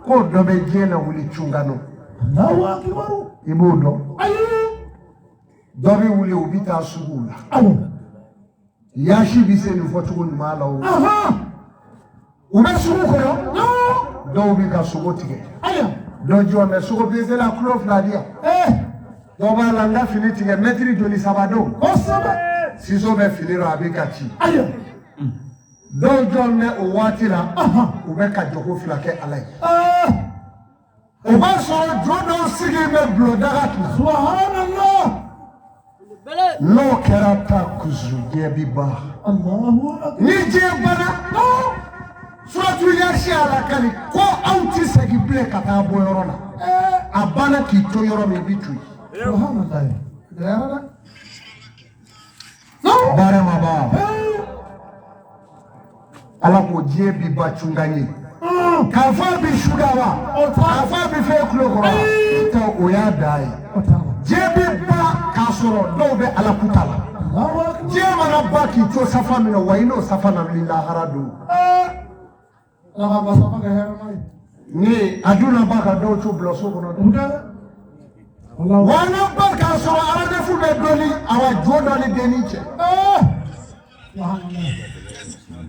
ko dobe jena wuli chungano Allahu akbar ibudo ayi dobe wuli ubita sugula yashi biseni fotugo mala o ube sugu ko yo do bi ka sugu tige aya do jome sugu bise la clof la dia do ba la nga fini tige metri joli sabado o sabe siso be finiro abika chi aya do jome o watila ube ka jogo flake alai o ba so jodo sigi me blodagat subhanallah no kerata kuzu jebi ba Allahu akbar ni jebana suratu yashi ala kali ko auti segi ble kata boyorona abana ki to yoro me bitu subhanallah no bare maba ala ko jebi ba chungani ka fa bi shugawa ka fa bi fe klogoro to oya dai jebi ba kasoro do be ala kutala jema na ba ki to safa mi no waino safa na lillahi haradu ni aduna baka do to bloso kono wana baka so arade fu be doli awa jodo ni deniche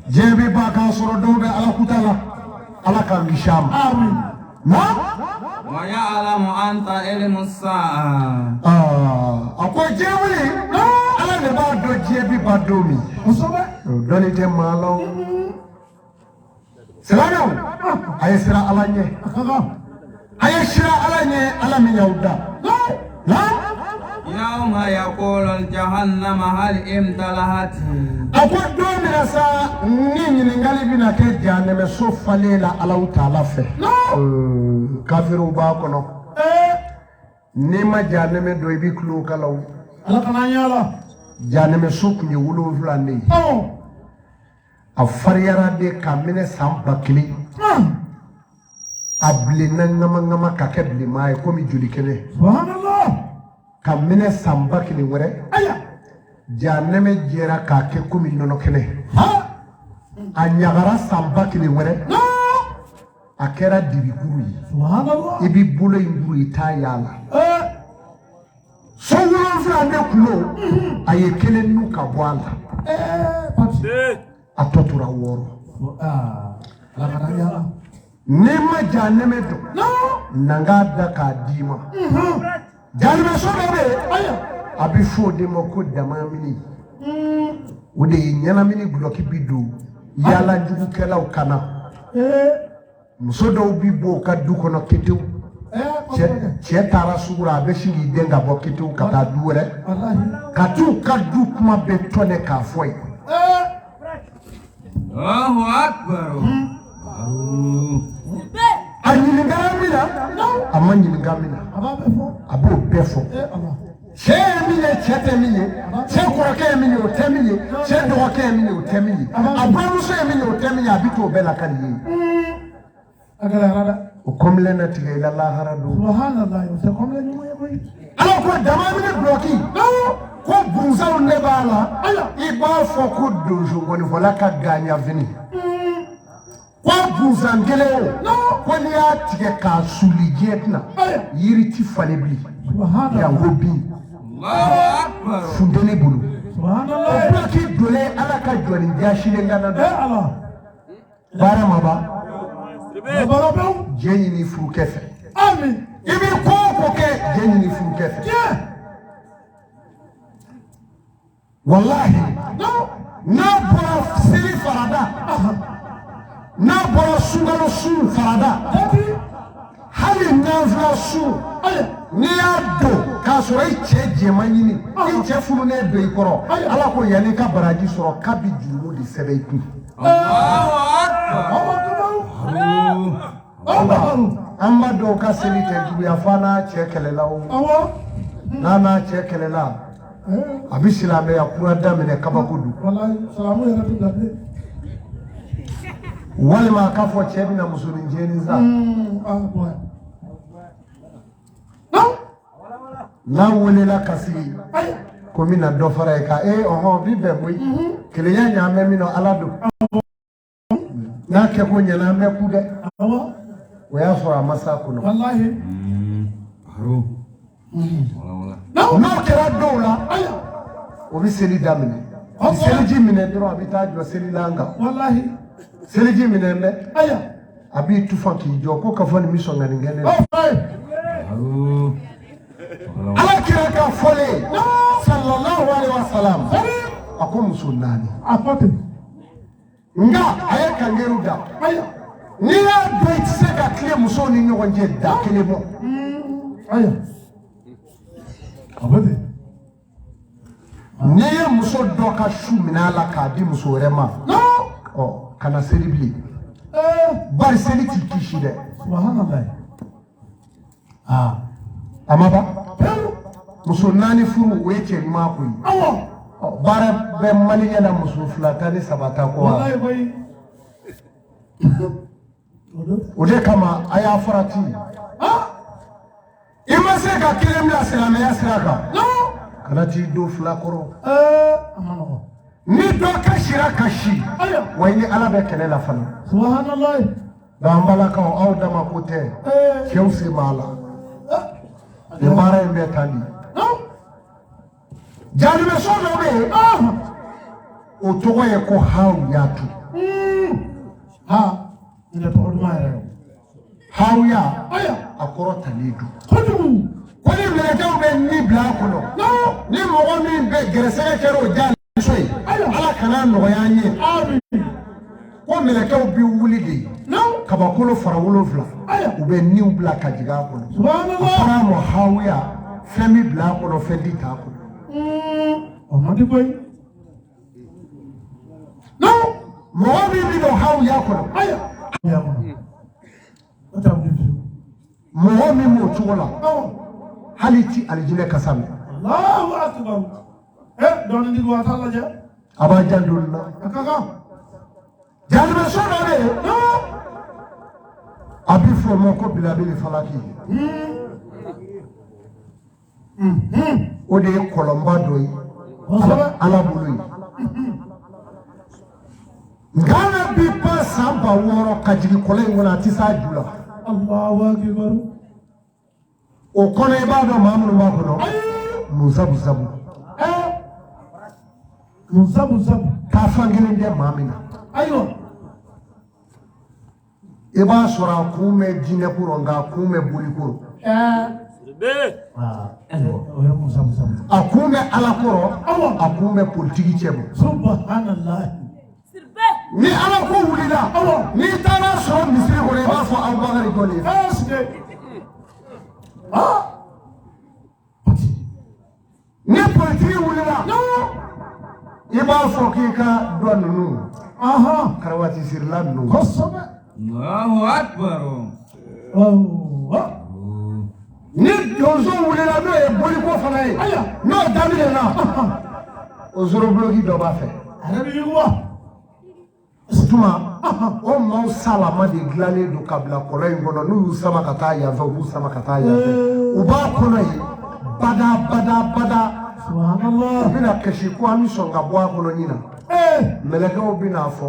jebi baka so do be ala kutala ala kan bisham amin ma wa ya'lamu anta ilmu sa'a ako jebi ala ne ba do jebi ba do mi doni te malo Selano, ayesira alanye. Ayesira alanye alami yauda. La? Yawma yaqulu jahannama hal imtalahat. Akwa do mirasa nini ningali bina ke jahannama so falela ala taala fe. Kafiru ba kono. Nima jahannama do ibi klu kalaw. ala kana yala Jahannama so kunye wulo vlane. A fariyara de kamine samba kili ablina ngama kake blima e komi juli kele subhanallah kamine samba kili wore aya jahannama jera kake komi nono kele anyagara samba kili wore akera dibikuru subhanallah ibi bulo inguru itayala so wuro flande kulo aye kele nuka bwala atotura woro ala kana yala nema jahannama do nanga daka dima jahannama so be aya abi fo de moko damamini ode nyana mini bloki bidu yala jugu kela ukana muso do bibo ka du kono ketu che tara sugura be shingi denga bo ketu kata duure katu kadu kuma be tone ka foi Allahu akbar. Anyini ngamina amanyini ngamina abo befo che mine chete mine che koroke mine o temine che doke mine o temine abramu so mine o temine abito bela kali agala rada ukomle na tiga ila la haradu subhanallah yo se komle nyuma ya boy ala ko damamine bloki ko bunza ne bala iba fo ko dojo woni vola ka ganya vini ko bunza ngele ko ni atige ka suli jetna yiri ti falebli ya hobi Allahu akbar. fundele bulu subhanallah bloki dole ala ka joni jashile ngana ala bara maba barabu jeni ni furu kefe amin ibi ko ke jeni ni furu kefe wallahi na bora sili farada na bora sungalo su farada hali nafla su ni ado ka soro iche jemanyini iche fulu ne do ikoro ala ko yani ka baraji soro kabi jumu di sebe iku Allahu akbar. amma do ka sili te du ya fana che kelela o nana che kelela abisila me ya kura damene kabakudu wallahi salamu ya rabbi dabbe walma ka fo chebi na musulin jeni za boy na wole la kasi ko mina do fara ka bi be boy kele ya nya me mi no alado na ke ko nya na me ku de o y'a sɔrɔ a ma s'a kɔnɔ. Wallahi. Haro. Wala. N'o kɛra dɔw la o bɛ seli daminɛ ni seliji minɛ dɔrɔn a bɛ taa jɔ seli lan kan. Wallahi. Seliji minɛ mɛ a b'i tufa k'i jɔ ko ka fɔ nin bɛ sɔn ka nin kɛ ne la. Ala kira ka fɔlen sallallahu alaihi wasallam a ko muso 4 a fɔ ten nka a ye kangeru da n'i y'a dɔn i tɛ se ka tile musow ni ɲɔgɔn cɛ da kelen bɔ a fɔ ten n'i ye muso dɔ ka su minɛ a la k'a di muso wɛrɛ ma kana seli bilen bari seli t'i kisi dɛ. Subhanallah. A ma ban muso 4 furu o ye cɛ ɲuman ko ye. Baara bɛ maliyɛn na muso 2 ta ni 3 ta kɔ wa. O de kama a y'a farati. I ma se ka kelen bila silamɛya sira kan kana t'i don 2 kɔrɔ. Ni dɔ kasira kasi wa i ni Ala bɛ kɛlɛ la fana. Subhanallah. Nka an balakaw aw dama ko tɛ cɛw se b'a la. Nin baara in bɛ tan de. Jaalibɛso dɔ bɛ yen o tɔgɔ ye ko Hawuyatu. Hawuya a kɔrɔ talen don. Ko ni mɛlɛkɛw bɛ ni bila a kɔnɔ ni mɔgɔ min bɛ gɛrɛsɛgɛ kɛra o jaaliso ye Ala kana nɔgɔya an ye. Ko mɛlɛkɛw bɛ wuli de kabakolo fara 7 u bɛ niw bila ka jigin a kɔnɔ. A fɔra a ma Hawuya fɛn bɛ bila a kɔnɔ fɛn tɛ t'a kɔnɔ. Mɔgɔ min bɛ don Hawuya kɔnɔ mɔgɔ min b'o cogo la hali ti alijinɛ kasa mɛn. Allahu akbar. Dɔɔnin di wa t'a lajɛ. A b'a janto nin na. A ka kan. Jaalibɛso dɔ bɛ yen a bɛ fɔ o ma ko Bilabili Falaki. O de ye kɔlɔnba dɔ ye Ala bolo ye. Ghana bi pan san 600 ka jigin kɔlɔn in kɔnɔ a tɛ s'a ju la. Allahu akbar. O kɔnɔ i b'a dɔn maa minnu b'a kɔnɔ musabusabu. Musabusabu. Taa fan kelen tɛ maa min na. Ayiwa. I b'a sɔrɔ a kun bɛ jinɛ kɔrɔ nka a kun bɛ boli kɔrɔ. A kun bɛ Ala kɔrɔ a kun bɛ politiki cɛ bɔ. Subhanallah. Ni Ala ko wulila n'i taara sɔrɔ misiri kɔnɔ i b'a fɔ Abubakari dɔ de ye. Ni politiki wulila i b'a fɔ k'i ka dɔ ninnu karawati sirila ninnu. Allahu akbar. Ni donso wulila n'o ye boliko fana ye n'o daminɛna o zorobuloki dɔ b'a fɛ. Tuma o maaw salama de dilannen don ka bila kɔlɔn in kɔnɔ n'u y'u sama ka taa yan fɛ u b'u sama ka taa yan fɛ u b'a kɔnɔ yen bada. U bɛna kasi ko an bɛ sɔn ka bɔ a kɔnɔ ɲina mɛlɛkɛw bɛna fɔ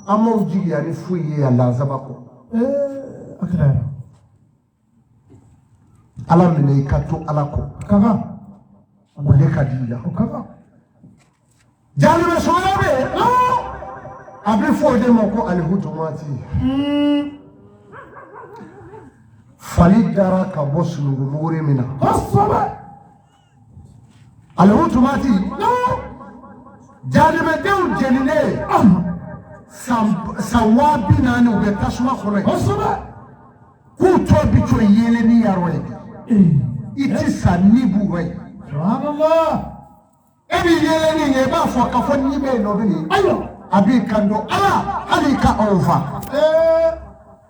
an m'aw jigiya ni foyi ye yan lansaba kɔ. Ala minɛ i ka to Ala kɔ o de ka di i la. Jaalibɛso dɔ bɛ yen a bɛ fɔ o de ma ko alihutumati. Fali dara ka bɔ sununkumuguri min na. Alihutumati jaalibɛdenw jeninen san 40,000 u bɛ tasuma kɔnɔ yen k'u tɔ bi to yeelen ni yarɔ ye i ti sa ni b'u rɔ yen. E b'i yeelen ni ye i b'a fɔ ka fɔ ni bɛ yen nɔ bɛ nin a b'i kan don Ala hali ka anw fa.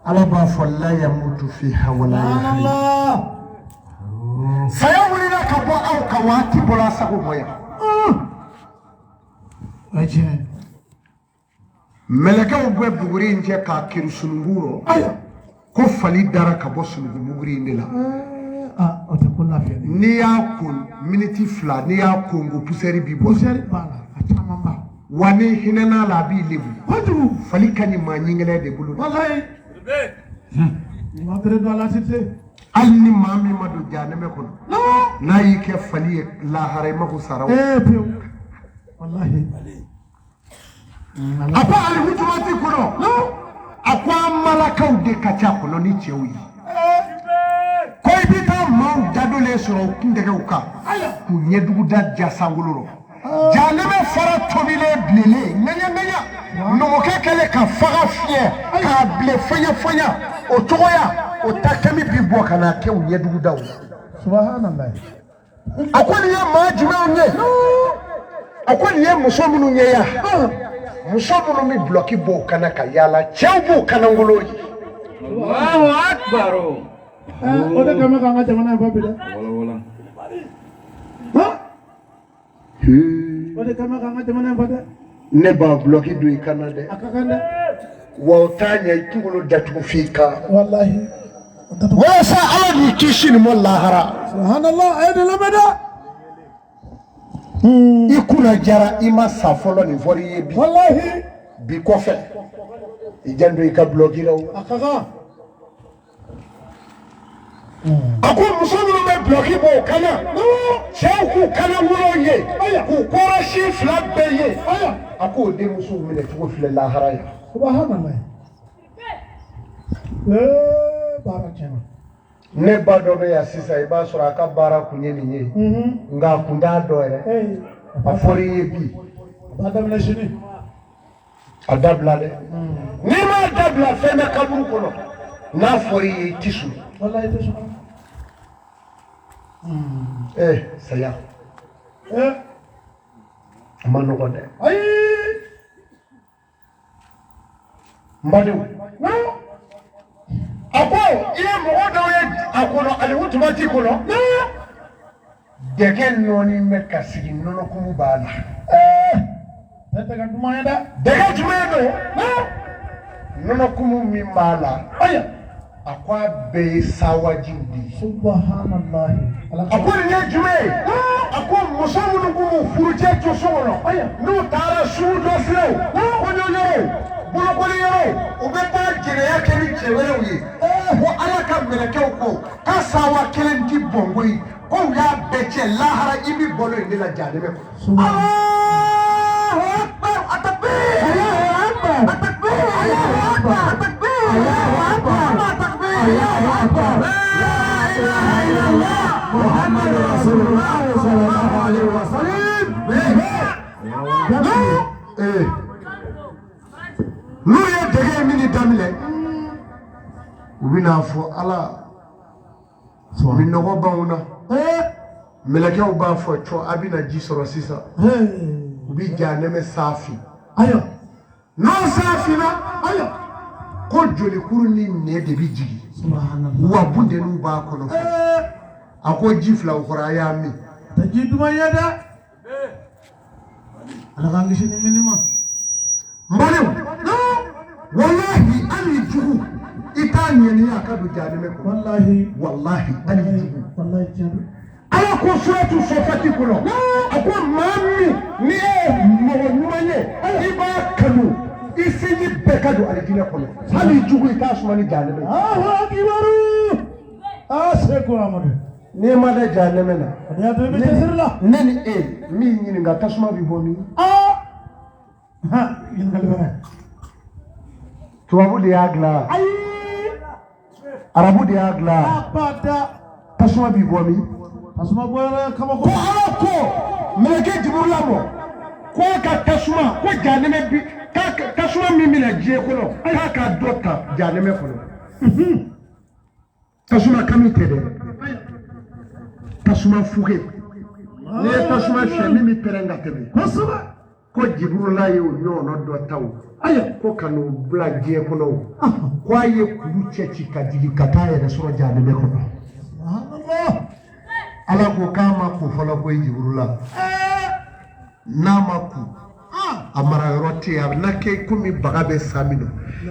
Ala b'a fɔ la yamutu fiha wala yahya. Saya wulila ka bɔ aw ka waati bɔra sago bɔ yan. Mɛlɛkɛw bɛ buguri in cɛ k'a kiri sununkun rɔ ko fali dara ka bɔ sununkun in de la. N'i y'a kun miniti 2 n'i y'a kun ko pusɛri b'i bɔ. Wa ni hinɛ n'a la a b'i lebu. Fali ka ɲi maa ɲingɛlɛ de bolo. ma tere do ala tite hali ni maa min ma don jahanama kɔnɔ n'a y'i kɛ fali ye lahara i ma ko sara pew wallahi a ko alihutumati kɔnɔ a ko an malakaw de ka ca kɔnɔ ni cɛw ye ko i bɛ taa maaw dadolen sɔrɔ u kuntɛgɛw kan k'u ɲɛdugu da ja sankolo rɔ jahanama fara tobilen bilenlen ŋɛɲɛ numukɛ kɛlen ka faga fiyɛ k'a bilen fɛɲɛ o tɔgɔya o ta kɛmi bi bɔ ka n'a kɛ u ɲɛdugu daw la subhanallah a ko nin ye maa jumɛnw ye a ko nin ye muso minnu ye yan muso minnu bɛ bulɔki bɔ u kana ka yaala cɛw b'u kanangolo ye Allahu Akbar. o de kama kan ka jamana ba bi dɛ Wala. o de kama kan ka jamana ba dɛ ne b'a bulɔki don i kana dɛ a ka kan dɛ wa o t'a ɲɛ i kunkolo datugu f'i kan wallahi walasa ala k'i kisi nin ma lahara subhanallah ay de lamɛ dɛ i kunna jara i ma sa fɔlɔ nin fɔra i ye bi wallahi bi kɔfɛ i janto i ka bulɔki la o a ka kan a ko muso minnu bɛ bulɔki bɔ o kana cɛw k'u kanangolo ye k'u kɔrɔsi fila bɛɛ ye a ko o denmusow minɛ cogo filɛ lahara yan subhanallah baara tiɲɛna ne ba dɔ bɛ yan sisan i b'a sɔrɔ a ka baara kun ye nin ye nka a kun t'a dɔ yɛrɛ a fɔra i ye bi ba daminɛ sini a dabila dɛ n'i m'a dabila fɛn bɛ kaburu kɔnɔ n'a fɔra i ye i ti sɔn wallahi tɛ sɔn saya a ma nɔgɔn dɛ ayi n badenw a ko i ye mɔgɔ dɔw ye a kɔnɔ alihutumati kɔnɔ dɛgɛ nɔɔni bɛ ka sigi nɔnɔkumu b'a la tɛ tɛgɛ duman ye dɛ dɛgɛ jumɛn don nɔnɔkumu min b'a la aya a ko a bɛɛ ye sawajiw de ye subhanallah a ko nin ye jumɛn ye a ko muso minnu k'u furucɛ to so kɔnɔ n'u taara sugu dɔ filɛ kɔɲɔ yɔrɔ bolokoli yɔrɔ u bɛ taa jɛnɛya kɛ ni cɛ wɛrɛw ye ko ala ka mɛlɛkɛw ko k'a sawa kelen ti bɔnko ye ko u y'a bɛɛ cɛ lahara i bɛ bɔlɔ in de la jahanama kɔnɔ. Allahu akbar atakbir Allahu akbar atakbir Allahu akbar atakbir Allahu akbar atakbir Allahu akbar la ilaha illallah Muhammadur Rasulullah sallallahu alaihi wasallam. N'u ye dɛgɛ min daminɛ u bɛna fɔ ala mi nɔgɔ b'anw na mɛlɛkɛw b'a fɔ cɔ a bɛna ji sɔrɔ sisan u bɛ jahanama saafi n'o saafina ko jolikuru ni nɛ de bɛ jigin wa bundenw b'a kɔnɔ a ko ji fila o kɔrɔ a y'a min tɛ ji duman ye dɛ ala k'an kisi ni mini ma n badenw wallahi hali jugu i t'a ɲɛni a ka don jahanama kɔnɔ wallahi hali jugu wallahi tiɲɛ ala ko suratu sɔfati kɔnɔ a ko maa min ni ye mɔgɔ ɲuman ye i b'a kanu i sinji bɛɛ ka don alijinɛ kɔnɔ hali jugu i t'a suma ni jahanama ye. Allahu akbar se ko amadu n'i ma da jahanama na ya to bi tasir la ne ni e min ɲininka tasuma bɛ bɔ min ɲininkali wɛrɛ tubabu de y'a dilan arabu de y'a dilan tasuma bɛ bɔ min tasuma bɔra kabako ko ala ko mɛlɛkɛ Jibril lamɔ ko ka tasuma ko jahanama bi tasuma min bɛna diɲɛ kɔnɔ k'a ka dɔ ta jahanama kɔnɔ tasuma kami tɛ dɛ tasuma fuge n'i ye tasuma fiyɛ min bɛ pɛrɛn ka tɛmɛ kosɛbɛ ko Jibril y'o ɲɔgɔnna dɔ ta o ko ka n'o bila diɲɛ kɔnɔ o ko a ye kulu cɛ ci ka jigin ka taa yɛrɛ sɔrɔ jahanama kɔnɔ ala ko k'a ma ko fɔlɔ ko Jibril la n'a ma ku a mara yɔrɔ tɛ yen a bɛ na kɛ komi baga bɛ sa min na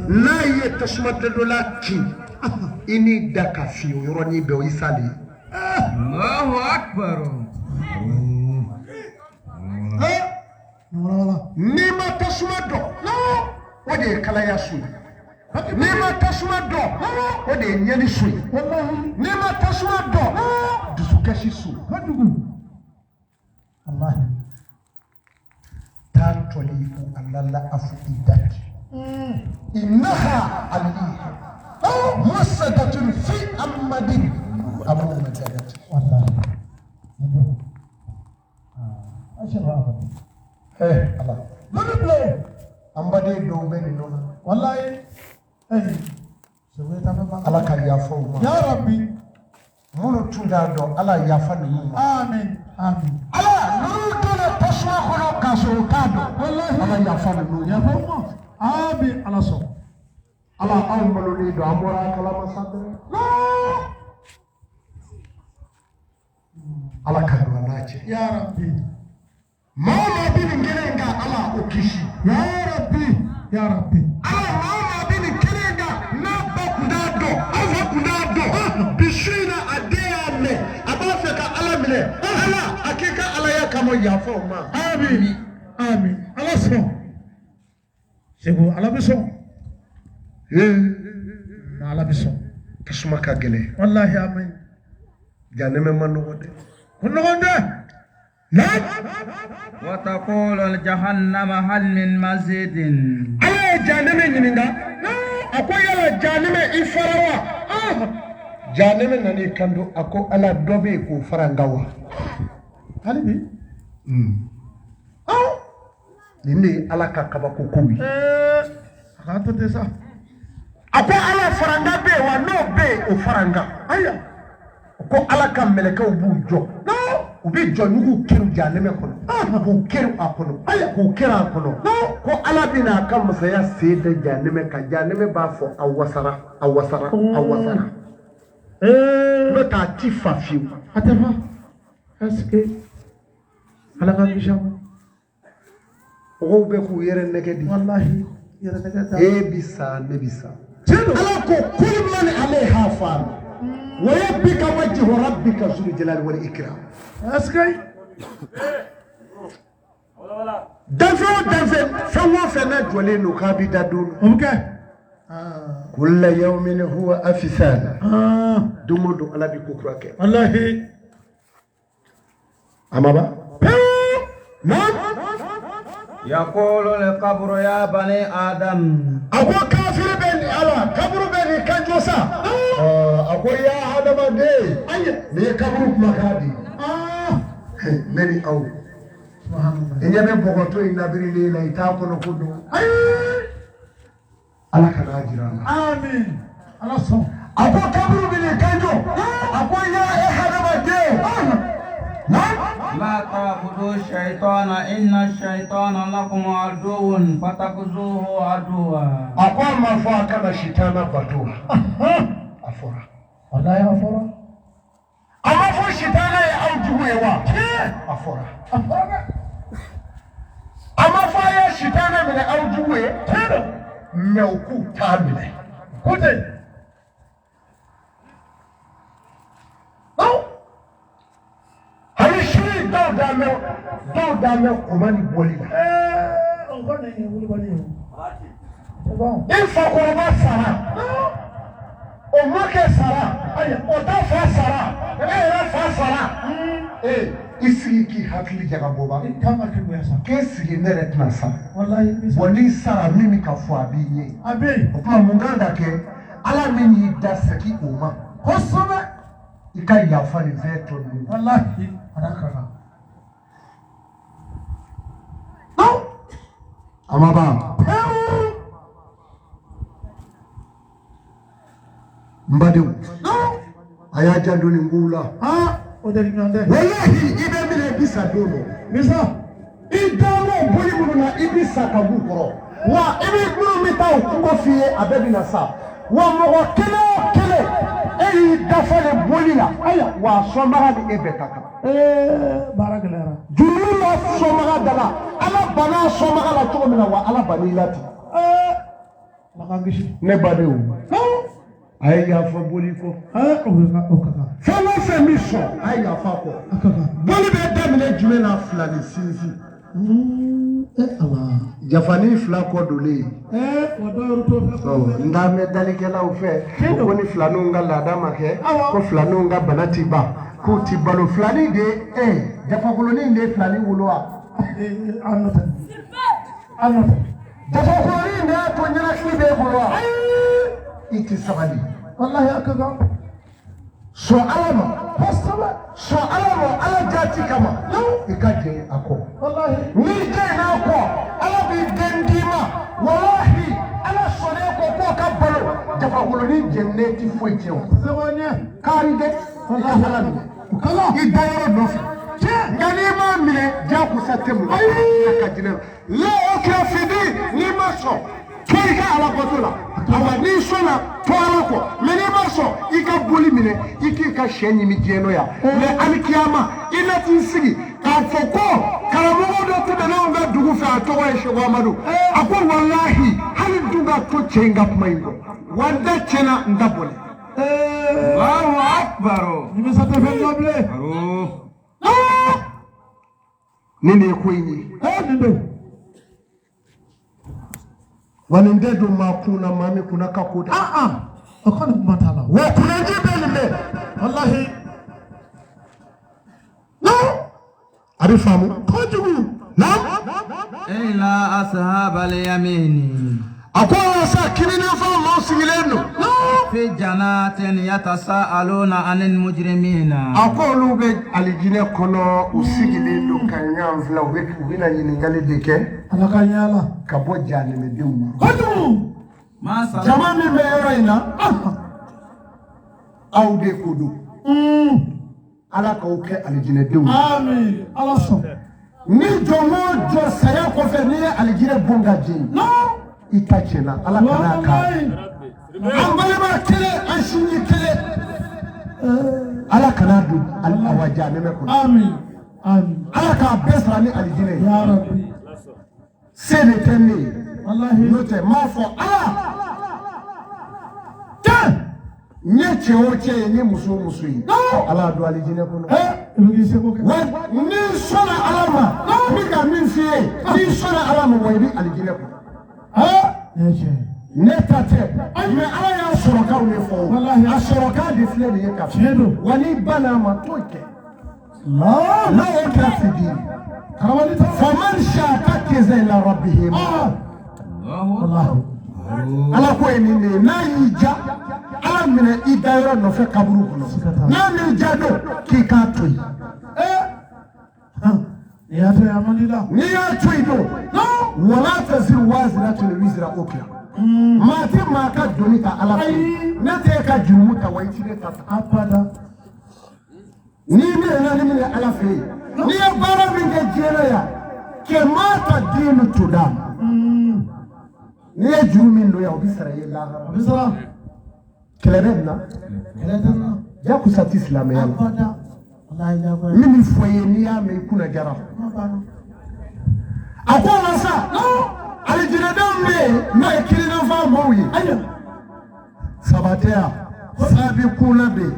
n'a ye tasuma dɔ la kin i n'i da ka fiye o yɔrɔnin bɛɛ o y'i sali ye. Allahu Akbar. n'i ma tasuma dɔn o de ye kalaya su ye Nema tasuma do. O de nyani su. Wallahi. Nema tasuma do. Dusukashi su. Allah. Tatolifu allala afuidat. Innaha aliha. Musadatun fi amadin. Abu majadat. Wallahi. Allah. Look play. Ambade do be no. Wallahi. Allah ka yafa ma. Ya Rabbi. Munu tunda do Allah yafa ni. Amin. Amin. Allah nuru dole taswa kono kaso kado. Wallahi Allah yafa ni. Yafa ma. Amin. Allah so. Allah awmalu ni do amora kala masadre. Allah ka do nace. Ya Rabbi. Mama bin ngelenga Allah ukishi. Ya Rabbi. Ya Rabbi. Allah mama bin ngelenga na bakudado. Allah kudado. Bishina adeyame. Abafeka Allah mile. Allah akika Allah ya kamo yafo ma. Amin. Amin. Allah so. Sego Allah biso. Na Allah biso. Kasuma kagele. Wallahi amin. Janeme manogode. Kunogode. نعم وتقول الجهنم هل من مزيد على جهنم ينينغا اكو يلا جهنم افراوا جهنم ناني كاندو اكو على دوبي كو فرانغاوا هالبي نيني على كاكابا كوكوي اكاتو ديسا اكو على فرانغا بي وانو بي او فرانغا ايا اكو على كاملكا وبوجو ubi jonugu kiru janeme kono ku kiru akono ku kira akono ko ala bina kam masaya sede janeme ka janeme ba fo awasara no ta tifa fiu atema eske ala ga bisham o be ku yere negedi wallahi yere negeda e bisa ne bisa ala ko kulman alaiha fan ويبك وجه ربك ذو الجلال والإكرام. أسكي. دفع فهو فناد ولينو خابدا دون. أوكي. كل يوم هو أفساد. دمودو على بكوكراك. الله. أما با. نعم. يقول القبر يا بني آدم. أبو كافر بني الله قبر بني كنجوسا. أبو يا آدم دي. ني قبر مكادي. نني أو. إن يبي بقطو إن نبري لي لا يتاكل كله. الله كراجران. آمين. الله صم. أبو قبر بني كنجو. أبو يا آدم دي. لا تعبدوا الشيطان إن الشيطان لكم عدو فتخذوه عدوا. أقوم ما فاكر الشيطان بدوه. أفورا. والله أفورا. أما فو الشيطان يعوجه يوا. أفورا. أفورا. أما فو الشيطان من يعوجه. موكو تامله. كوتي. Dame kumani bolila. Il faut qu'on va sara. O moke sara. O ta fa sara. Era fa sara. Isi ki hakili jaga boba. Kama kimwesa. Kesi nere tunasa. Wallahi wali sara mimi kafu abinye. Abi. Okuma munganda ke ala mimi dasaki uma. Kosome ikai yafani zetu. Wallahi anakana. Amaba mbadu aya janduni ngula oderi ngande wallahi ibe mine bisa dono bisa idamo boli muluna ibisa kabukoro wa ibe guru mitaw kungo fiye abebi na sa wa mogo kele eyi dafale bolila aya wa somara di ebetaka barakalera julula somara dala ala bana somara la cogo mina wa ala bani lati makangishi ne badewu ay ya fa boli ko okaka fama fe mission ay ya fa ko boli be damine jumena fulani sinzi Jafani fila ko dole ndame dalikela u fɛ ko ni filanunw ka laada ma kɛ ko filanunw ka bana ti ban ko ti balo filani de jafakolonin de filani wolo wa jafakolonin de to ɲɛnakili b'e bolo wa I ti sabali wallahi akaga sɔn Ala ma sɔn Ala ma Ala jaati kama I ka jɛ a kɔ ni jɛnna a kɔ Ala b'i den d'i ma wallahi Ala sɔnnen ko k'o ka balo jafakolonin jɛnnen ti foyi tiɲɛ o kaari dɛ I ka Ala minɛ I dayɔrɔ nɔfɛ nka n'i m'a minɛ diyagosa tɛ mun a ka jinɛ la o kɛra fidi n'i ma sɔn to I ka Ala bato la awa n'i sɔnna to Ala kɔ mais n'i ma sɔn I ka boli minɛ I k'i ka sɛ ɲimi diɲɛ nɔ yan mais alikiyama I na t'i sigi k'a fɔ ko karamɔgɔ dɔ tɛmɛna anw ka dugu fɛ a tɔgɔ ye Seko Amadu a ko walahi hali dun ka to cɛ in ka kuma in kɔ wa n da tiɲɛna n da bɔlen Allahu Akbar. ni ne ko in ye wa nin tɛ don maa kun na maa min kunna ka ko da o kɔni kuma t'a la wa kunnanji bɛ nin bɛɛ wallahi a bɛ faamu kojugu Ila ashabal yamin. a ko walasa kininafɛnw maaw sigilen don Fi janatin yatasaaluna anil mujrimina. a ko olu bɛ alijinɛ kɔnɔ u sigilen don ka ɲɔgɔn filɛ u bɛna ɲininkali de kɛ Ala ka yaala ka bɔ jahanɛmɛdenw ma kojugu jama min bɛ yɔrɔ in na aw de ko don Ala k'aw kɛ alijinɛdenw ye amin Ala sɔn ni jɔn o jɔ saya kɔfɛ n'i ye alijinɛ bon ka jeni I ta tiɲɛna Ala kan'a kan an balima kelen an sinji kelen Ala kan'a don awa jahanɛmɛ kɔnɔ amin amin Ala k'a bɛɛ sara ni alijinɛ ye ya rabbi se de tɛ ne ye wallahi n'o tɛ m'a fɔ Ala n ye cɛ o cɛ ye n ye muso o muso ye Ala y'a don alijinɛ kɔnɔ n'i sɔnna Ala ma n bɛ ka min f'i ye n'i sɔnna Ala ma wa I bɛ alijinɛ kɔnɔ ne ta tɛ mais Ala y'a sɔrɔkaw de fɔ a sɔrɔka de filɛ nin ye ka fɔ wa n'i banna a ma t'o kɛ n'o kɛra fidi faman shaka keza ila rabbihi Ala ko ye nin de ye n'a y'i ja Ala minɛ I dayɔrɔ nɔfɛ kaburu kɔnɔ n'a m'i ja don k'i k'a to yen n'i y'a to yen don wala taziru waziratun wizra ukhra maa tɛ maa ka doni ta Ala fɛ ne tɛ ka jurumu ta wa I ti ne ta abada n'i minɛna ni min ye Ala fɛ yen n'i ye baara min kɛ diɲɛ na yan kɛmɛ ta diinu to d'a ma n'i ye juru min don yan o bɛ sara I ye lahara kɛlɛ bɛ nin na jakusa tɛ silamɛya la min bɛ fɔ I ye n'i y'a mɛn I kunna jara a ko walasa alijinɛdenw bɛ yen n'o ye kirinafan maaw ye saba tɛ yan sabikuna bɛ yen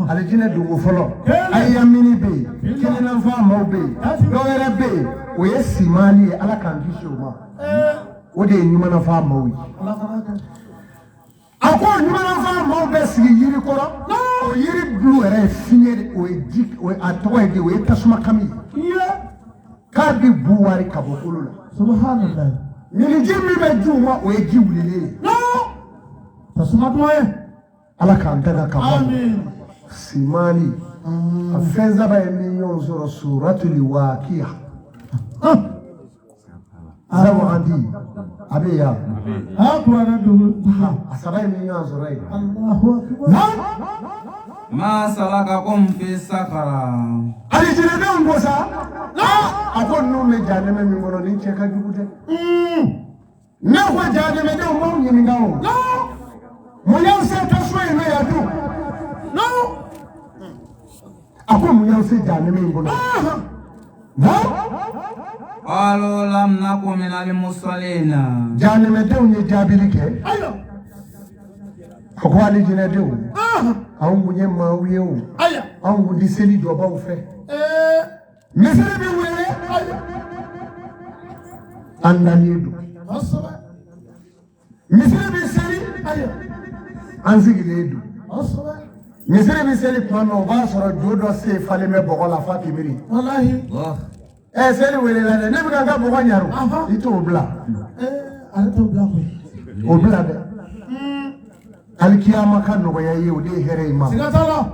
alijinɛ dongo fɔlɔ ayamini bɛ yen kirinafan maaw bɛ yen dɔw yɛrɛ bɛ yen o ye simani ye Ala k'an kisi o ma o de ye ɲumanafan maaw ye a ko ɲumanafan maaw bɛ sigi yiri kɔrɔ o yiri bulu yɛrɛ ye fiɲɛ o ye ji a tɔgɔ ye di o ye tasuma kami ye k'a bɛ bu wari ka bɔ kolo la subhanallah miliji min bɛ ji u ma o ye ji wulilen ye tasuma dɔ ye Ala k'an tɛgɛ ka bɔ simani a fɛn saba ye min ɲɔgɔn sɔrɔ suratul waqi'a sabu an di a bɛ yan a saba ye min ɲɔgɔn sɔrɔ yen Ma salakakum fi sakara. alijinɛdenw ko sa a ko ninnu bɛ jahanɛmɛ min kɔnɔ ni cɛ ka jugu dɛ ne ko jahanɛmɛdenw m'aw ɲininka o mun y'aw se tasuma in na yan dun a ko mun y'aw se jahanɛmɛ in kɔnɔ Qalu lam naku minal musallina. jahanɛmɛdenw ye jaabili kɛ a ko alijinɛdenw anw kun ye maaw ye o anw kun tɛ seli jɔbaw fɛ misiri bɛ wele andalido Asaba. misiri bi seli Aya. anzigiledo Asaba. misiri bi seli kuma o b'a sɔrɔ jo dɔ se falen bɛ bɔgɔ la fa kibiri Wallahi. seli wele la dɛ ne bɛ ka n ka bɔgɔ ɲaro i t'o bila Ale t'o bila koyi. o bila dɛ alikiyama ka nɔgɔya ye o de ye hɛrɛ ye ma Siga t'a la.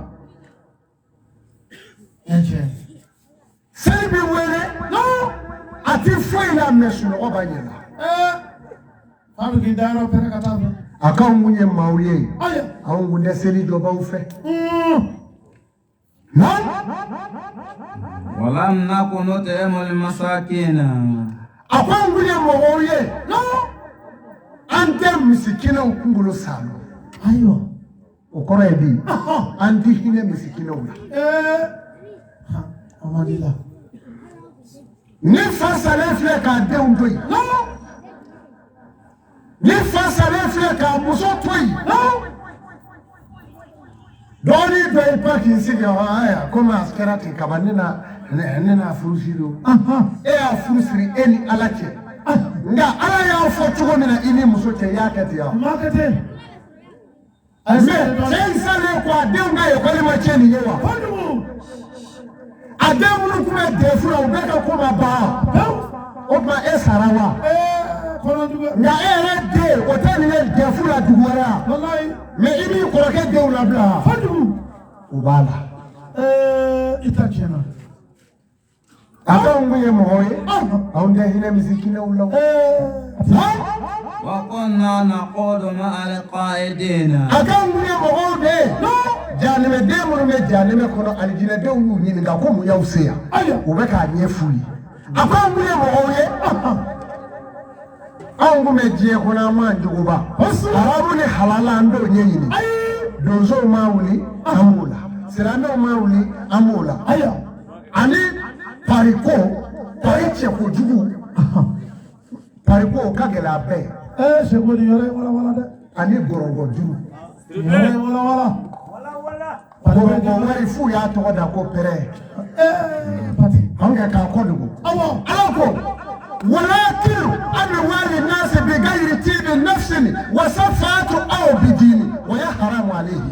seli bi wele a ti foyi la mɛ sunɔgɔ b'a ɲɛ la Fa bɛ k'i da yɔrɔ pɛrɛ ka taa fɛ. a k'anw kun ye maaw ye Aya. anw kun tɛ seli jɔbaw fɛ na ولم نكن نطعم المساكين a ko anw kun ye mɔgɔw ye an tɛ misikinɛw kunkolo salo Ayiwa. o kɔrɔ ye di an ti hinɛ misikinɛw la Amadila. ni fa salen filɛ k'a denw to yen ni fa salen filɛ k'a muso to yen dɔɔnin dɔ ye pa k'i sigi aya komi a kɛra ten kaban ne n'a furu siri o e y'a furu siri e ni ala cɛ nka ala y'a fɔ cogo min na i ni muso cɛ i y'a kɛ ten wa Ma kɛ ten. mais cɛ in salen ko a denw ka ekɔli ma tiɲɛ nin ye wa Kojugu. a den minnu tun bɛ defu la u bɛɛ ka ko ma ban o tuma e sara wa Kɔnɔjugu. nka e yɛrɛ den o tɛ nin ye defu la dugu wɛrɛ wa Wallahi. mais i b'i kɔrɔkɛ denw labila Kojugu. o b'a la I ta tiɲɛna. a k'anw kun ye mɔgɔw ye anw tɛ hinɛ misikinɛw la وكنا نقود مع القائدين a k'anw kun ye mɔgɔw de ye janɛmɛden minnu bɛ janɛmɛ kɔnɔ alijinɛdenw y'u ɲininka ko mun y'aw se yan u bɛ k'a ɲɛ f'u ye a k'anw kun ye mɔgɔw ye anw kun bɛ diɲɛ kɔnɔ an m'an jogoba arabu ni halala an b'o ɲɛɲini donsow m'a wuli an b'o la silamɛw m'a wuli an b'o la ani pariko pari cɛ kojugu pariko o ka gɛlɛ a bɛɛ ye Seko ni yɔrɔ ye walawala dɛ. ani gɔrɔgɔ juru Yɔrɔ ye walawala. gɔrɔgɔ wari f'u y'a tɔgɔ da ko pɛrɛ Pati. anw kɛ k'a kɔ dogo ala ko walakin amwali nasi bigayri tibi nafsin wa safatu aw bidini wa ya haramu alayhi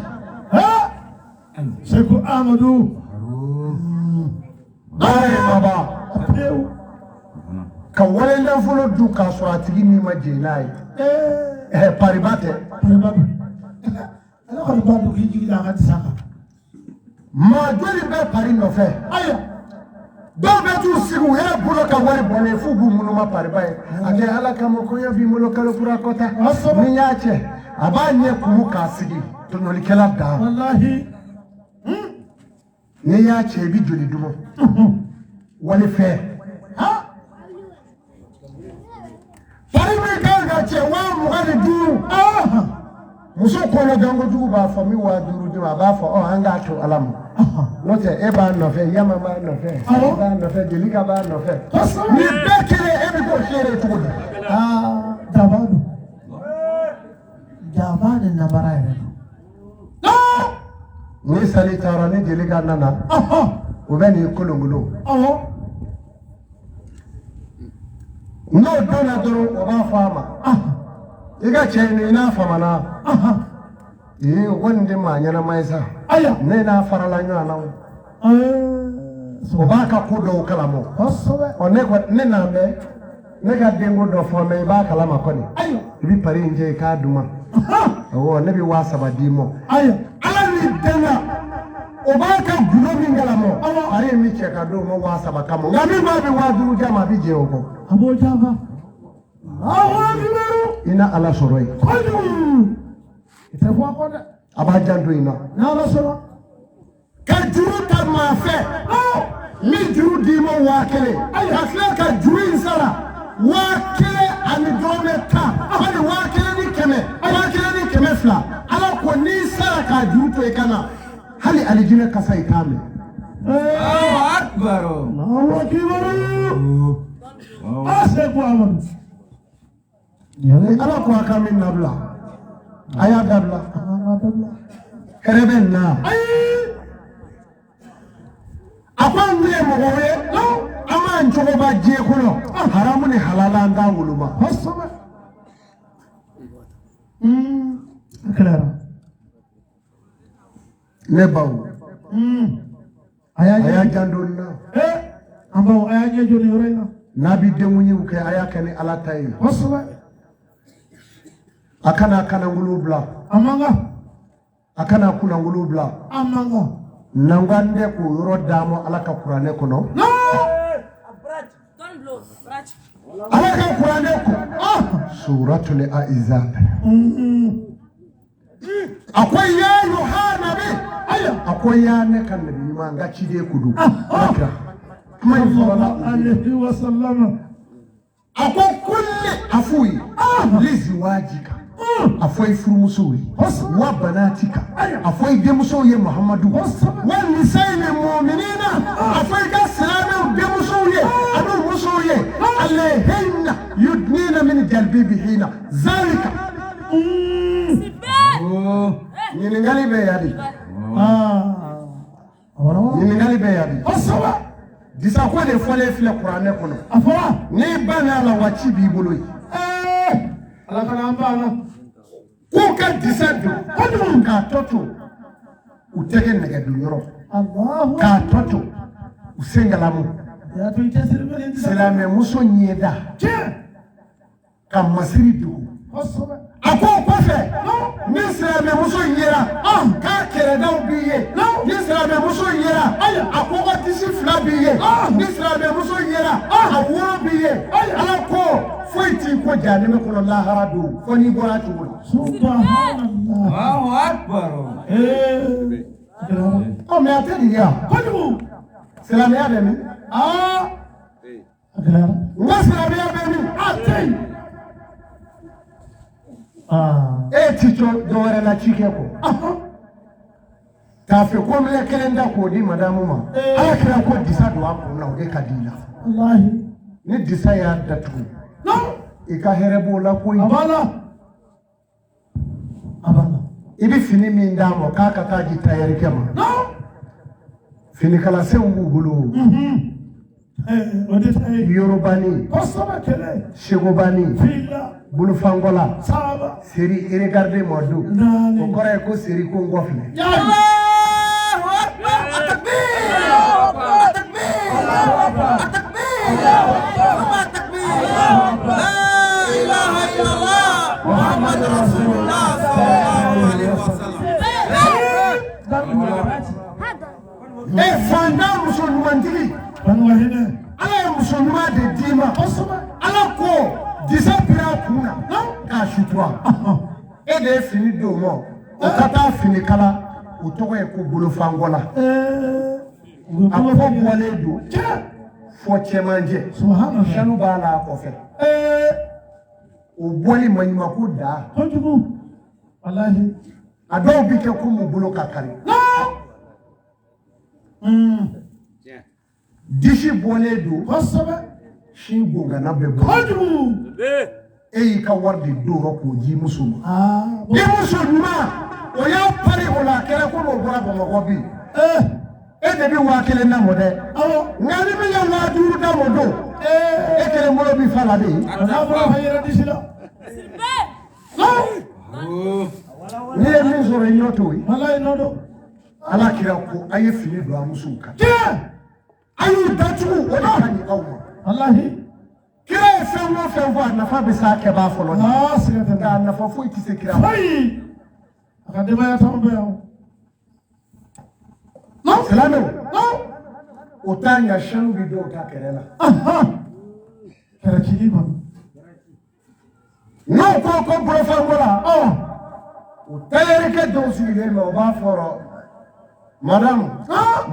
Seko Amadu. ayi baba Pewu. ka wale nafolo du k'a sɔrɔ a tigi min ma jɛn n'a ye pariba tɛ Pariba don. Ala kɔni b'a dɔn k'i jigi da a ka disa kan. maa joli bɛ pari nɔfɛ Aya. dɔw bɛ t'u sigi u yɛrɛ bolo ka wari bɔnnen f'u b'u munuma pariba ye a kɛ ala kama kɔɲɔ b'i bolo kalo kura kɔta ni y'a cɛ a b'a ɲɛ kumu k'a sigi tɔɲɔlikɛla da Wallahi. n'i y'a cɛ i bɛ joli duman wali fɛ pari min kan ka cɛ 25,000 muso kɔnɔ gan kojugu b'a fɔ min 5000 di ma a b'a fɔ an k'a to ala ma n'o tɛ e b'a nɔfɛ yama b'a nɔfɛ e b'a nɔfɛ jelika b'a nɔfɛ ni bɛɛ kelen e bɛ k'o seere cogo di Jaba don. Jaba de nabara yɛrɛ don. ni sali taara ni jelika nana o bɛ n'i kolonkolon n'o donna dɔrɔn o b'a fɔ a ma i ka cɛ in i n'a famana o kɔni tɛ maa ɲɛnama ye sa ne n'a farala ɲɔgɔn na o b'a ka ko dɔw kalama ne n'an bɛ ne ka denko dɔ fɔ mɛ i b'a kalama kɔni i bɛ pari in jɛ i k'a duma ne bɛ 3000 d'i ma ala ni dɛnna o b'a ka gulo min kalama pari in bɛ cɛ ka d'o ma 3000 kama nka min b'a bɛ 5000 d'a ma a bɛ jɛ o kɔ A b'o jaba. i na ala sɔrɔ yen Kojugu. I tɛ bɔ a kɔ dɛ. a b'a janto in na N'Ala sɔnna. ka juru ta maa fɛ min juru d'i ma 1000 ka tila ka juru in sara 1000 ani dɔrɔmɛ 10 wali 1000 ni 100 1000 ni 200 ala ko n'i sara k'a juru to i ka na hali alijinɛ kasa i t'a mɛn Allahu Akbar. Allahu Akbar. Seko Amadu. ala ko a ka min nabila a y'a dabila hɛrɛ bɛ nin na a ko an kun ye mɔgɔw ye an m'a man cogo ba je kono haramu ni halala anda wuluma Hosama. Claro. ne bawo aya jandonna Ambo aya joni yorena. nabi demunyi uke aya kani ala tayi Hosama. akana ngulu bla Amanga. akana kuna ngulu bla Amanga. nangande ko yoro damo ala ka qur'ane kono No. Don't blow. Brach. ala ka qur'ane ko suratul aizab akwai ya yohana be aya akwai ya ne kan nabi ma ngaci de kudu akra kuma sallallahu Alaihi wasallam. akwai kulli afui liziwajika akwai furumusoyi wa banatika akwai demusoyi muhammadu wa nisa'i mu'minina akwai ga salamu demusoyi anu musoyi alaihinna yudnina min jalbibihina zalika Nini ngali be yadi Nini ngali be yadi Hosama. disa ko de fole file qur'ane kono Afara. ni bana la wachi bi boloyi Ala kana ambana. ko ka disa do ko ka toto utege nege du yoro Allahu. ka toto usengalamu Ya to itesiri bele ndisa. selame muso nyeda Che. ka masiri du Hosama. ako kofe ni selame muso yera ka kere daw biye ni selame muso yera ako ko disi fla biye ni selame muso yera aworo biye ala ko foiti ko jani me kono lahara do foni bora tuwo Subhanallah. Allahu Akbar. o me atedi ya Kodu. selame ya demi Claro. nga selame ya demi atei tito dore la chike ko tafe ko mele kelenda ko di madamu ma ala kira ko disa do ko na o de kadila Wallahi. ni disa ya datu No. ika herebo la ko Abana. Abana. ibi fini min damo kaka ka ji tayar kema No. fini kala se ngu bulu Ode tay. yorobani Hosama kele. shegobani Filla. bulu fangola Saba. seri regarder modu Nani. ko kore ko seri ko ngofle Ya. Allahu Akbar. Takbir. Allahu Akbar. Takbir. Takbir. La ilaha illallah. Muhammad Rasulullah sallallahu alaihi wasallam. fanda musulmantigi Banu wahine. ala ye musulma de dima Hosama. ala ko disa pira kuna ka sutura e de fini do mo o ka taa fini kala o tɔgɔ ye ko bolofangola a ko bɔlen do fɔ cɛmancɛ Subhanallah. sanu b'a la a kɔfɛ o bɔli maɲumako da Kojugu. Wallahi. a dɔw bi kɛ ko mu bolo ka kari disi bɔlen do Hosama. si gongana bɛ bɔ Kojugu. e y'i ka wari de don k'o di muso ma Bo. ni muso ɲuman o y'a pari o la a kɛra ko n'o bɔra bamakɔ bi e de bɛ 1000 lamɔ dɛ nka ni min ye 5000 lamɔ don e kelen bolo bi fa la de Ana fara hayra disila. n'i ye min sɔrɔ i ɲɔ t'o ye Wallahi nodo. ala kira ko a ye fini don a musow kan Che. a y'u dacogo o de ka ɲi aw ma Wallahi. kira ye fɛn o fɛn fɔ a nafa bɛ s'a kɛbaa fɔlɔ de Sigata. nka a nafa foyi tɛ se kira ma Hey. Akademaya tambe yao. silamɛw o t'a ɲa sanu bi dɔw ta kɛrɛ la Kera chini ba. n'o ko bolofango la o tayɛrikɛ dɔw sigilen bɛ o b'a fɔrɔ madamu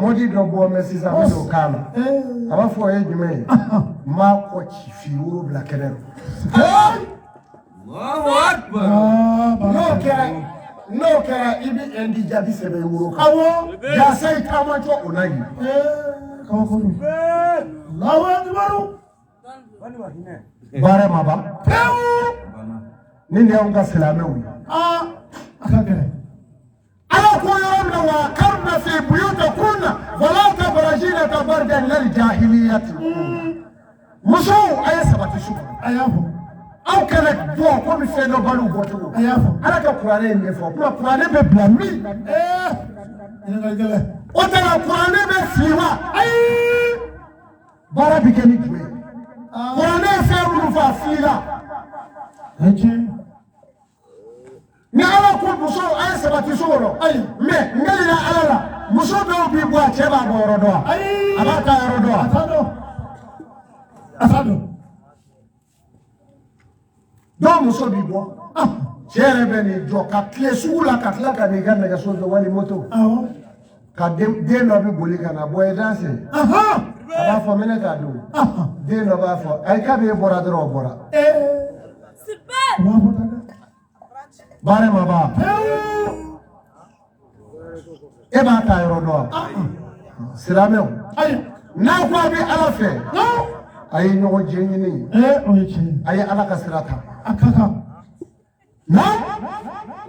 mɔdi dɔ bɔ mɛ sisan bɛ don kan na a b'a fɔ o ye jumɛn ye n b'a kɔ ci fi 7 kɛnɛ la Allahu Akbar. n'o kɛra i bɛ indi jaabi sɛbɛn i woro kan yaasa i taama jɔ o la yen Kamu kono. Allahu Akbar. baara ma ban ni ne y'anw ka silamɛw ye Akagere. ala ko yɔrɔ min na wa karna fi buyutakunna wala tabarajina tabarjan lil jahiliyati fɛn dɔ balo bɔcogo ala ka kuranɛ in de fɔ kuma kuranɛ bɛ bila min o tɛ la kuranɛ bɛ fili wa ayi baara bɛ kɛ ni jumɛn kuranɛ ye fɛn minnu fɔ a fili la ni ala ko muso a ye sabati so kɔnɔ ayi mɛ n kɛlen ala la muso dɔw b'i bɔ a cɛ b'a bɔ yɔrɔ dɔ wa a b'a ta yɔrɔ dɔ wa a t'a dɔn dɔw muso b'i bɔ cɛ yɛrɛ bɛ nin jɔ ka tile sugu la ka tila ka n'i ka nɛgɛso jɔ wali moto ka den dɔ bɛ boli ka na bɔ ye danse a b'a fɔ minɛ t'a dun den dɔ b'a fɔ ayi k'a b'e bɔra dɔrɔn o bɔra baara ma ban e b'a ta yɔrɔ dɔn wa silamɛw n'a ko a bɛ ala fɛ a ye ɲɔgɔn jɛ ɲini a ye ala ka sira ta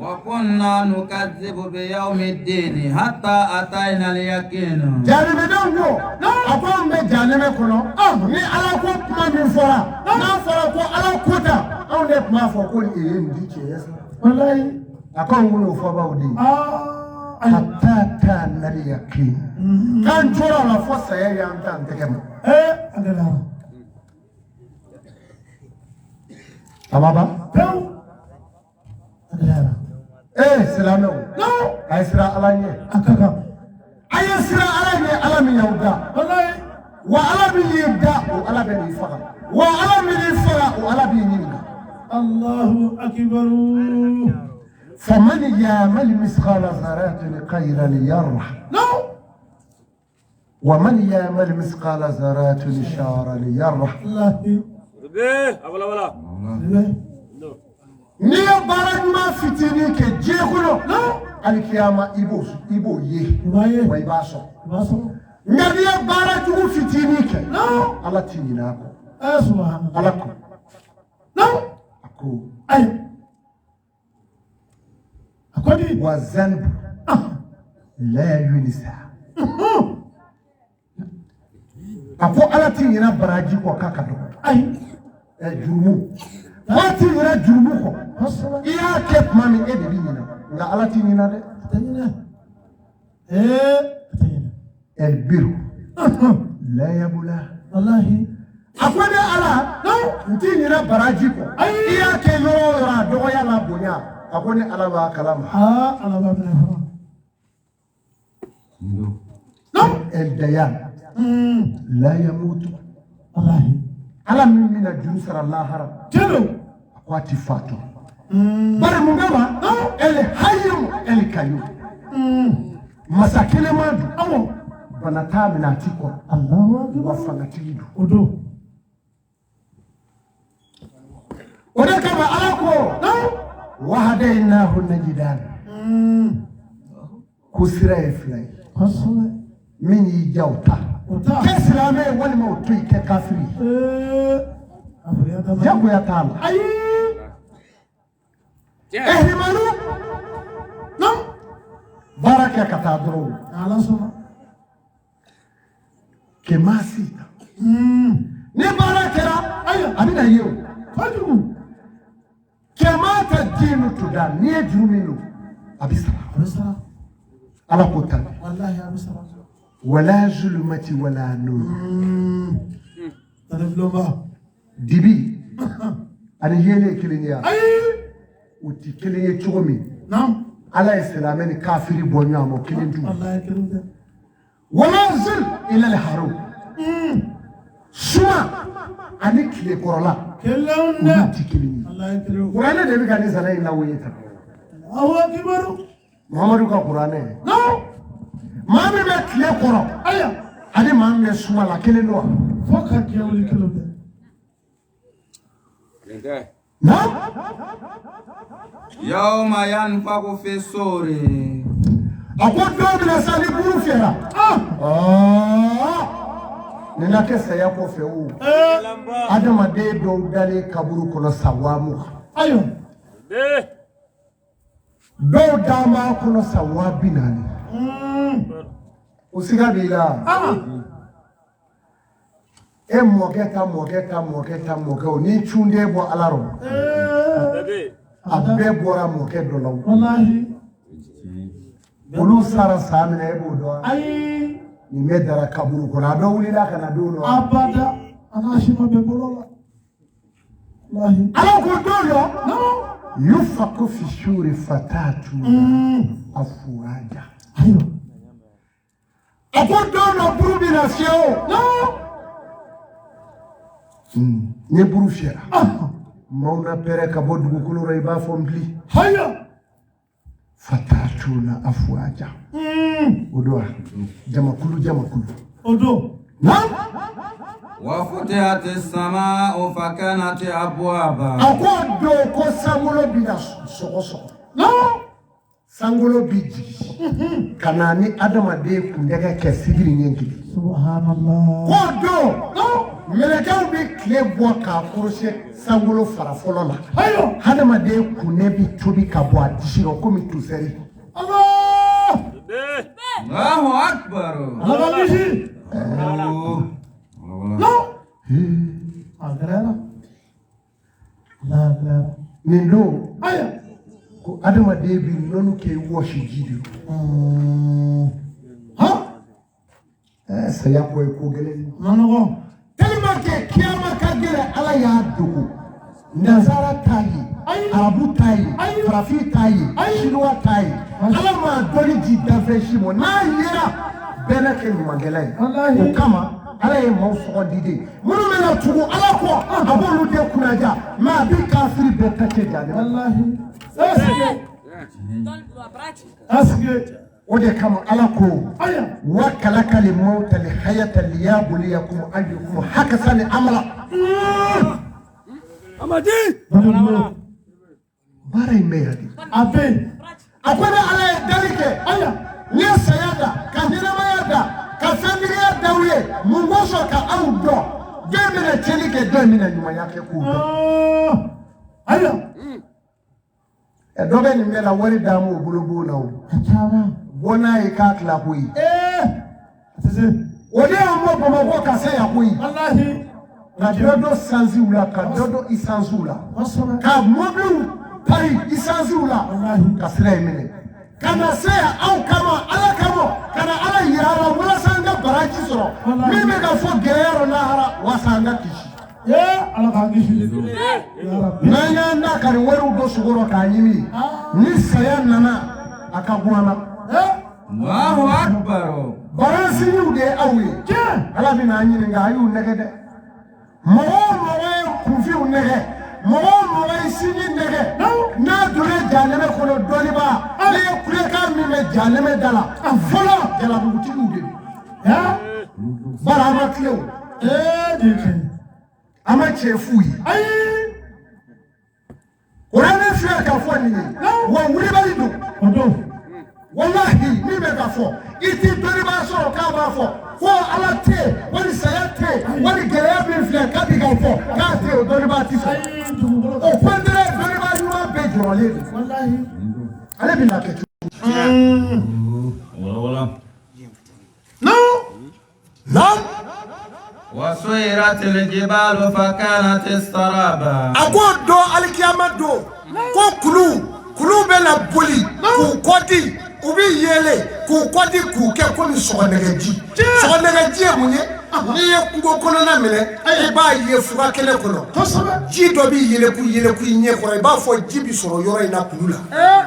وكنا نكذب بيوم الدين حتى أتينا اليقين. جانبنا هو أقوم بجانب كنا ni ala ko kuma min fɔra n'a fɔra ko ala ko ta anw de kuma fɔ ko e ye nin di cɛ ye wallahi a ko anw y'o fɔ baw de hatta ta'na al-yaqin kan jɔra la fo saya y'an ta n tɛgɛ ma amaba silamɛw a ye sira ala ɲɛ a ye sira ala ɲɛ ala min y'aw da wa ala min y'i da o ala bɛ n'i faga wa ala min y'i faga o ala b'i ɲininka Allahu akbar faman ya'mal mithqala dharratin khayran yarah wa man ya'mal mithqala dharratin sharran yarah n'i ye baara ɲuman fitinin kɛ diɲɛ kɔnɔ alikiyama i b'o ye wa i b'a sɔrɔ nka n'i ye baara jugu fitinin kɛ ala t'i ɲinɛ a kɔ ala ko a ko ayi a ko di wa zanbu la yunisa a ko ala t'i ɲinɛ baraji kɔ k'a ka dɔgɔ ayi jurumu waati yɛrɛ jurumu kɔ i y'a kɛ tuma min e de b'i ɲinɛ nka ala t'i ɲinɛ dɛ البر لا يبلى والله أقول الله نتيني لا براجيكو إيا كيلو را دوغيا لا بنيا أقول الله ما كلام الله ما بنفرا الديان لا يموت والله على من الجنسر الله هرب كيلو أقواتي فاتو بل مغاما الحي الكيوم مساكين ما دو banata minatiko Allahu akbar wafangatido odo odo kama alako wahadainahu najidan kusira eflai hasala min yijauta kesilame wali mautu ke kafiri jabu ya tala ayi ehlimalu nam baraka katadru ala suma kemasi ne bara kera ayo abina yeo fadu kemata dinu tuda ne jurumino abisara ala kota wallahi abisara wala zulmati wala nur tanafloma dibi ani yele kilinya ay uti kilinye chomi nam ala islameni kafiri bonyo amo kilindu wallahi kilindu ونازل إلى الحروب سما أنك لكورولا كلنا الله يكرمه وأنا دبي كان يسأل إلا ويتا الله أكبر محمد كقرآن لا ما بيبت لكورا أيا هذه ما من سما لا كلنا فقط يا ولي كلنا نعم يوم ينفخ في الصور أقول دوم لسالي بروفيرا nina kesa yako feu adama de do dale kaburu kono sawamu ayo do dama kono sawabi nani usiga bila e moketa ni chunde bo alaro abbe bora mokedo law wallahi olu sara samina e bo do ay ni medara kaburu ko na do wuli la kana do no abada anashima be bolola wallahi ala ko do yo no yufaku fi shuri fatatu afuaja ayo ako do no buru bi na sio no ne buru fiera mauna pere ka bo dugu kulura iba fombli haya fatatu na afuaja odoa jamakulu odo na وفتحت السماء فكانت أبوابا ako do ko sangulo bi na soko no sangulo biji kanani adama de kundega ke sigiri nyenki subhanallah ko do melekaw bi kle bo ka kurose sangulo farafolo la ayo adama de kunebi tobi ka bo adishiro komi tuseri Allah الله أكبر Allah bishi no agrera la nindo aya ko adama de bi nonu ke washi jidu ha saya ko gele nanogo tellement que kiyama ka gele ala ya dugu nazara tayi arabu tayi farafi tayi chinois tayi ala ma doni ji dafeshi mo na yera bena ke magela wallahi o kama ala ye maw sogo dide munu mena tugu ala ko abolu de kunaja ma bi kafiri be take jade wallahi asge o de kama ala ko aya wa kalaka li mauta li hayata li yabluyakum ayyukum hakasani amala Amadi. bara imeyadi abe akwai ala ye dalike aya ni sayada ka hinamaya ka fendiya dawye mun goso ka aw do demina telike demina nyuma yake ku do aya e dobe ni mela wari damu bulubu na o achama bona e ka kla kuyi sese ode ambo bomako ka se ya kuyi wallahi ka dodo sanziula ka dodo isanzula wasona ka mobilu pari isanzula wallahi ka sira mine kana se au kama ala kamo kana ala yara wala sanga baraji soro mime ka fo gerero na hara wasanga kishi ala ka gishi ya rabbi nanya na kari waru do sugoro ka nyimi ni saya nana akagwana الله أكبر baransi ni ude awi ala bina nyini nga ayu negede mo kufi unege mo sinyi nege na dole janeme kono doni ba ni kure ka mi me janeme dala fola jala buti ude bara ma klew dike ama chefuyi ay orane fiya ka fo ni wa wuri bari do odo wallahi mi me ka fo iti doni ba so ka ba fo ko ala te wani sayate wani geleya bi fiya ka bi ka fo ka te o doni ba ti so o kwendere doni ba yuwa be jole wallahi ale bi na ke no وسيرت الجبال فكانت السرابا ako do alikiyama do ko kulu be la boli ku kodi ubi yele ku kodi ku ke ko mi sogonege ji munye ni ye kungo kono na mele e ba ye fuga kele kono ji do bi yele ku nye ko e ba fo ji bi soro yoro ina kulula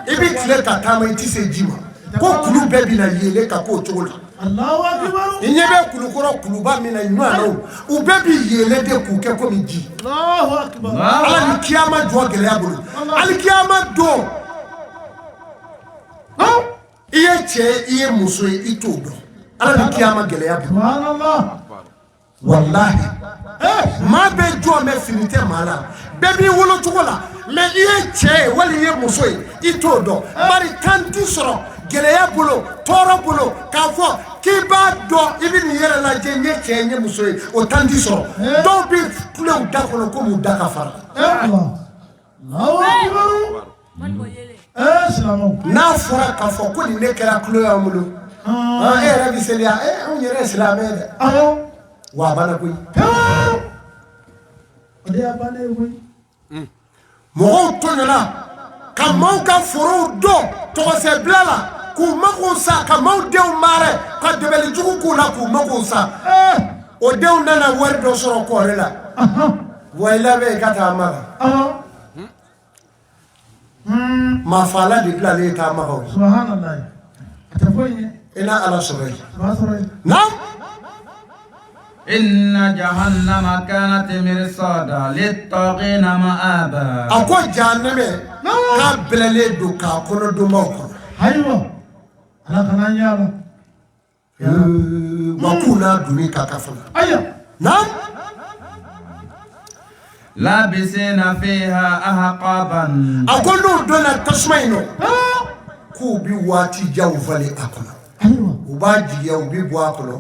e bi kle ka kama iti se jima ko kulu be bi na yele ka ko togola Allahu akbar inyebe kulu koro kulu ba mi na nyua no u be bi yele de ku ke ko mi ji Allahu akbar ala ni kiyama jo gele abulu ali kiyama do iye che iye muso ito do ala ni kiyama gele abulu subhanallah wallahi ma be jo me finite mala be bi wolo tugola me iye che wali iye muso ito do bari kanti soro gele abulu toro bulu ka fo ki ba do ibi ni yere la je nye che nye muso o tanti soro do bi kule u da kono ko mu da ka fara Allah Allahu akbar salamu n'a fɔra k'a fɔ ko nin ne kɛra kulo y'an bolo e yɛrɛ bi seli on yɛrɛ silamɛ dɛ wa bana koyi ade abane koyi mɔgɔw tɔɲɔna ka maaw ka forow dɔn tɔgɔsɛbila la k'u mago sa ka maaw denw maare ka dɛbɛli jugu k'u la k'u mago sa o denw nana wari dɔ sɔrɔ kɔɔri la wa i labɛn i ka taa maga maa faala de bilalen taa magaw ye subhanallah ata foyi i n'a ala sɔrɔ ye ba sɔrɔ naam إن جهنم كانت مرصادا للطاغين مآبا a ko jahannɛmɛ k'a bɛlɛlen don k'a kɔnɔ donbaw kɔnɔ ayiwa ala kana yala wa k'u n'a donni ka ka fana aya naam لابسين فيها أحقابا a ko n'u donna tasuma in nɔ k'u bi waati janw falen a kɔnɔ ayiwa u b'a jigiya u bi bɔ a kɔnɔ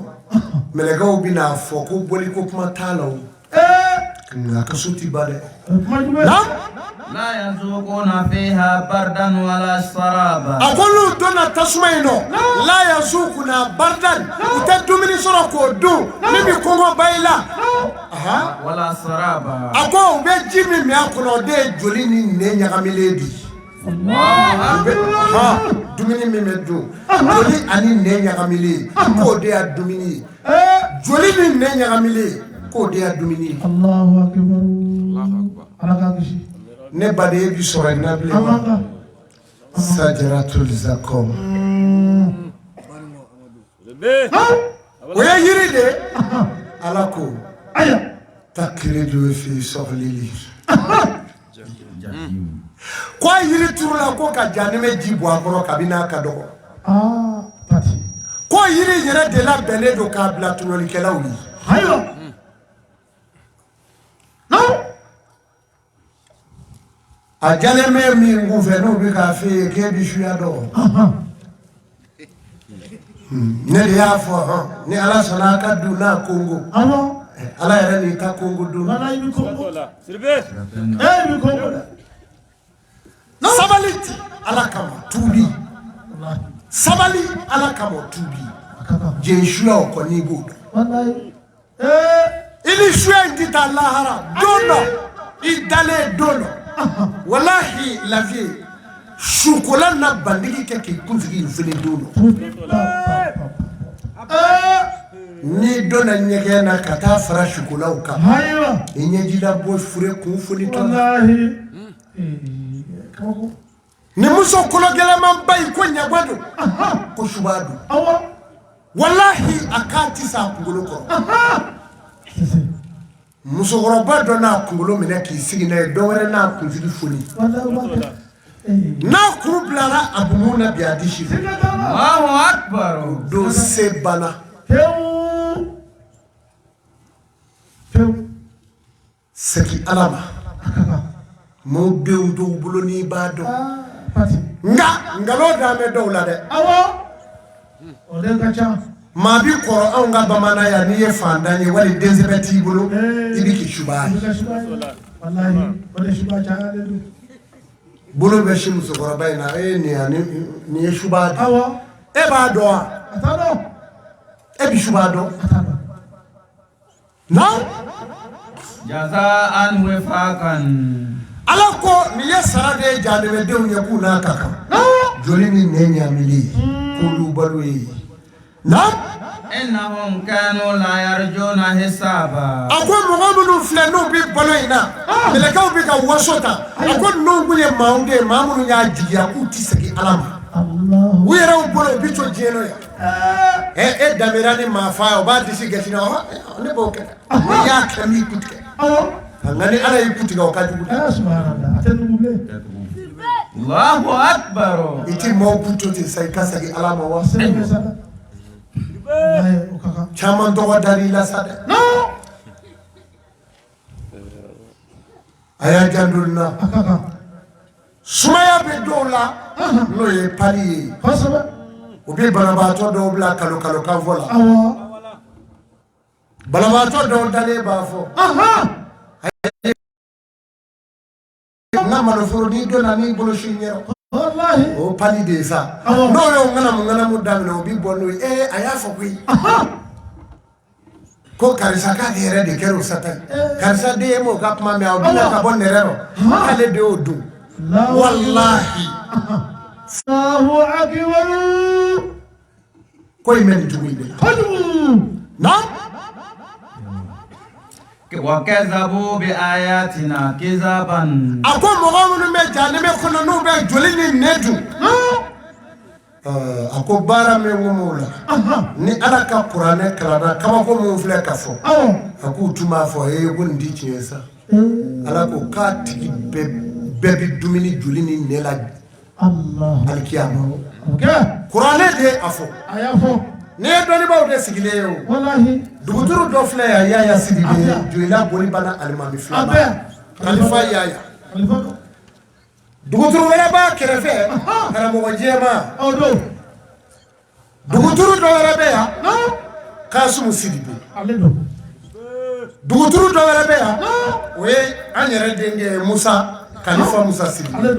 mɛlɛkɛw bɛna fɔ ko bɔli ko kuma t'a la o nka kaso ti ban dɛ kuma jumɛn naam لا يذوقون فيها بردا ولا شرابا a ko n'u donna tasuma in nɔ la yazukuna bardan u tɛ dumuni sɔrɔ k'o dun min bi kɔngɔ ba i la ولا شرابا a ko u bɛ ji min min a kɔnɔ o de ye joli ni nɛn ɲagamilen de ye dumuni min bɛ dun joli ani nɛn ɲagamilen k'o de y'a dumuni ye joli ni nɛn ɲagamilen k'o de y'a dumuni ye Allahu akbar ala ka kisi ne baden e bi sɔrɔ yen na bilen wa amanga sajaratul zakom o ye yiri de ala ko aya takridu fi sɔgɔlili ko a yiri turula ko ka janɛmɛ ji bɔ a kɔrɔ kabini a ka dɔgɔ pati ko yiri yɛrɛ de labɛnnen don k'a bila tuɲɔlikɛlaw ye ayiwa no a janɛmɛ min kun fɛ n'u bɛ k'a f'e ye k'e bi suya dɔn ne de y'a fɔ ni ala sɔnna a ka dun n'a kongo awɔ ala yɛrɛ n'i ka kongo dun wala i bi kongo i bi kongo dɛ sabali ti ala kama tuubi wallahi sabali ala kama tuubi akaka jɛn suya o kɔni b'o dɔn wallahi i ni suya in ti taa lahara don dɔ i dalen don dɔ walahi lafiye sukola na bandigi kɛ k'i kunsigi in fili don dɔ ni donna ɲɛgɛn na ka taa fara sukolaw kan ayiwa i ɲɛjila bɔ fure kun foli tɔ la wallahi kabako ni muso kologɛlɛman ba in ko ɲɛgwa don ko suba don awɔ walahi a k'a ti sa a kunkolo kɔrɔ musokɔrɔba dɔ n'a kunkolo minɛ k'i sigi n'a ye dɔwɛrɛ n'a kunsigi foli wallahi n'a kuru bilara a bumu na bi a disi fɛ الله أكبر don se banna pewu segi ala ma maaw denw dɔw bolo n'i b'a dɔn pati nka nkalon d'an bɛ dɔw la dɛ awɔ o de ka ca maa bi kɔrɔ anw ka bamanan yan n'i ye fantan ye wali densɛbɛ t'i bolo i bi k'i suba i ye bi ka suba ye wallahi o de suba cayalen don bolo bɛ si musokɔrɔba in na nin ye suba de awɔ e b'a dɔn wa a t'a dɔn e bi suba dɔn a t'a dɔn non جزاء وفاقا ala ko nin ye sara de ye janɛmɛdenw ye k'u n'a ka kan joli ni nɛn ɲamili k'olu balo ye non إنهم كانوا لا يرجون حسابا a ko mɔgɔ minnu filɛ n'u bi balo in na mɛlɛkɛw bi ka waso ta a ko ninnu kun ye maaw de ye maa minnu y'a jigiya k'u ti segin ala ma Allahu u yɛrɛw bolo u bi to diɲɛ n'o ye e damira ni maa fa ye o b'a disi gɛsi na ne b'o kɛ ne y'a kɛ min ku tigɛ awɔ nka ni ala y'i ku tigɛ o ka jugu dɛ subhanallah a tɛ nugu bilen الله أكبر i ti maaw ku to ten sa i ka segin ala ma wa sɛbɛn bɛ sa dɛ wallahi o ka kan caman tɔgɔ dar'i la sa dɛ a y'a janto nin na a ka kan sumaya bɛ dɔw la n'o ye pali ye kosɛbɛ u bɛ banabaatɔ dɔw bila kalo kan fɔ la awɔ banabaatɔ dɔw dalen b'a fɔ n ka maloforo n'i donna n'i bolo su ɲɛ wallahi o pali de ye sa n'o ye ŋanamu daminɛ o bɛ bɔ n'o ye a y'a fɔ koyi ko karisa ka yɛrɛ de kɛra o satan karisa de ye mo ka kuma mɛ a bɛna ka bɔ nɛrɛ rɔ ale de y'o dun wallahi Allahu akbar ko in bɛ nin cogo in de la na وكذبوا بآياتنا كذابا a ko mɔgɔ minnu bɛ janɛmɛ kɔnɔ n'u bɛ joli ni nɛ dun a ko baara min ko m'o la ni ala ka kuranɛ kalanna kabako min filɛ ka fɔ a k'u tun b'a fɔ ko nin ti tiɲɛ sa ala ko k'a tigi bɛɛ bi dumuni joli ni nɛ la alikiyama kuranɛ de a fɔ ne ye dɔnnibaaw de sigilen ye o duguturu dɔ filɛ yan Yaya Sidibe Joyila Boni Bana alimami filanan Kalifa Yaya duguturu wɛrɛ b'a kɛrɛfɛ karamɔgɔ jɛma duguturu dɔ wɛrɛ bɛ yan Kasumu Sidibe duguturu dɔ wɛrɛ bɛ yan o ye an yɛrɛ denkɛ Musa Kalifa Musa Sidibe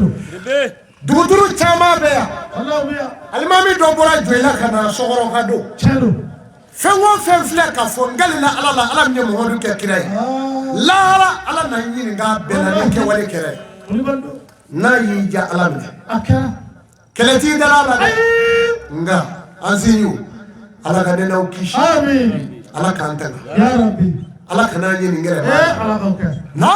duguturu caman bɛ yan alimami dɔ bɔra Joyila ka na Sokɔrɔ ka don fɛn o fɛn filɛ ka fɔ ngalila ala la ala min ye Muhamadu kɛ kira ye lahara ala na ɲininka bɛɛ la ni kɛwale kɛra ye n'a y'i ja ala minɛ kɛlɛ t'i dala la dɛ nka an sinju ala ka nenaw kisi ala k'an tanga ala kana ɲininkɛrɛ na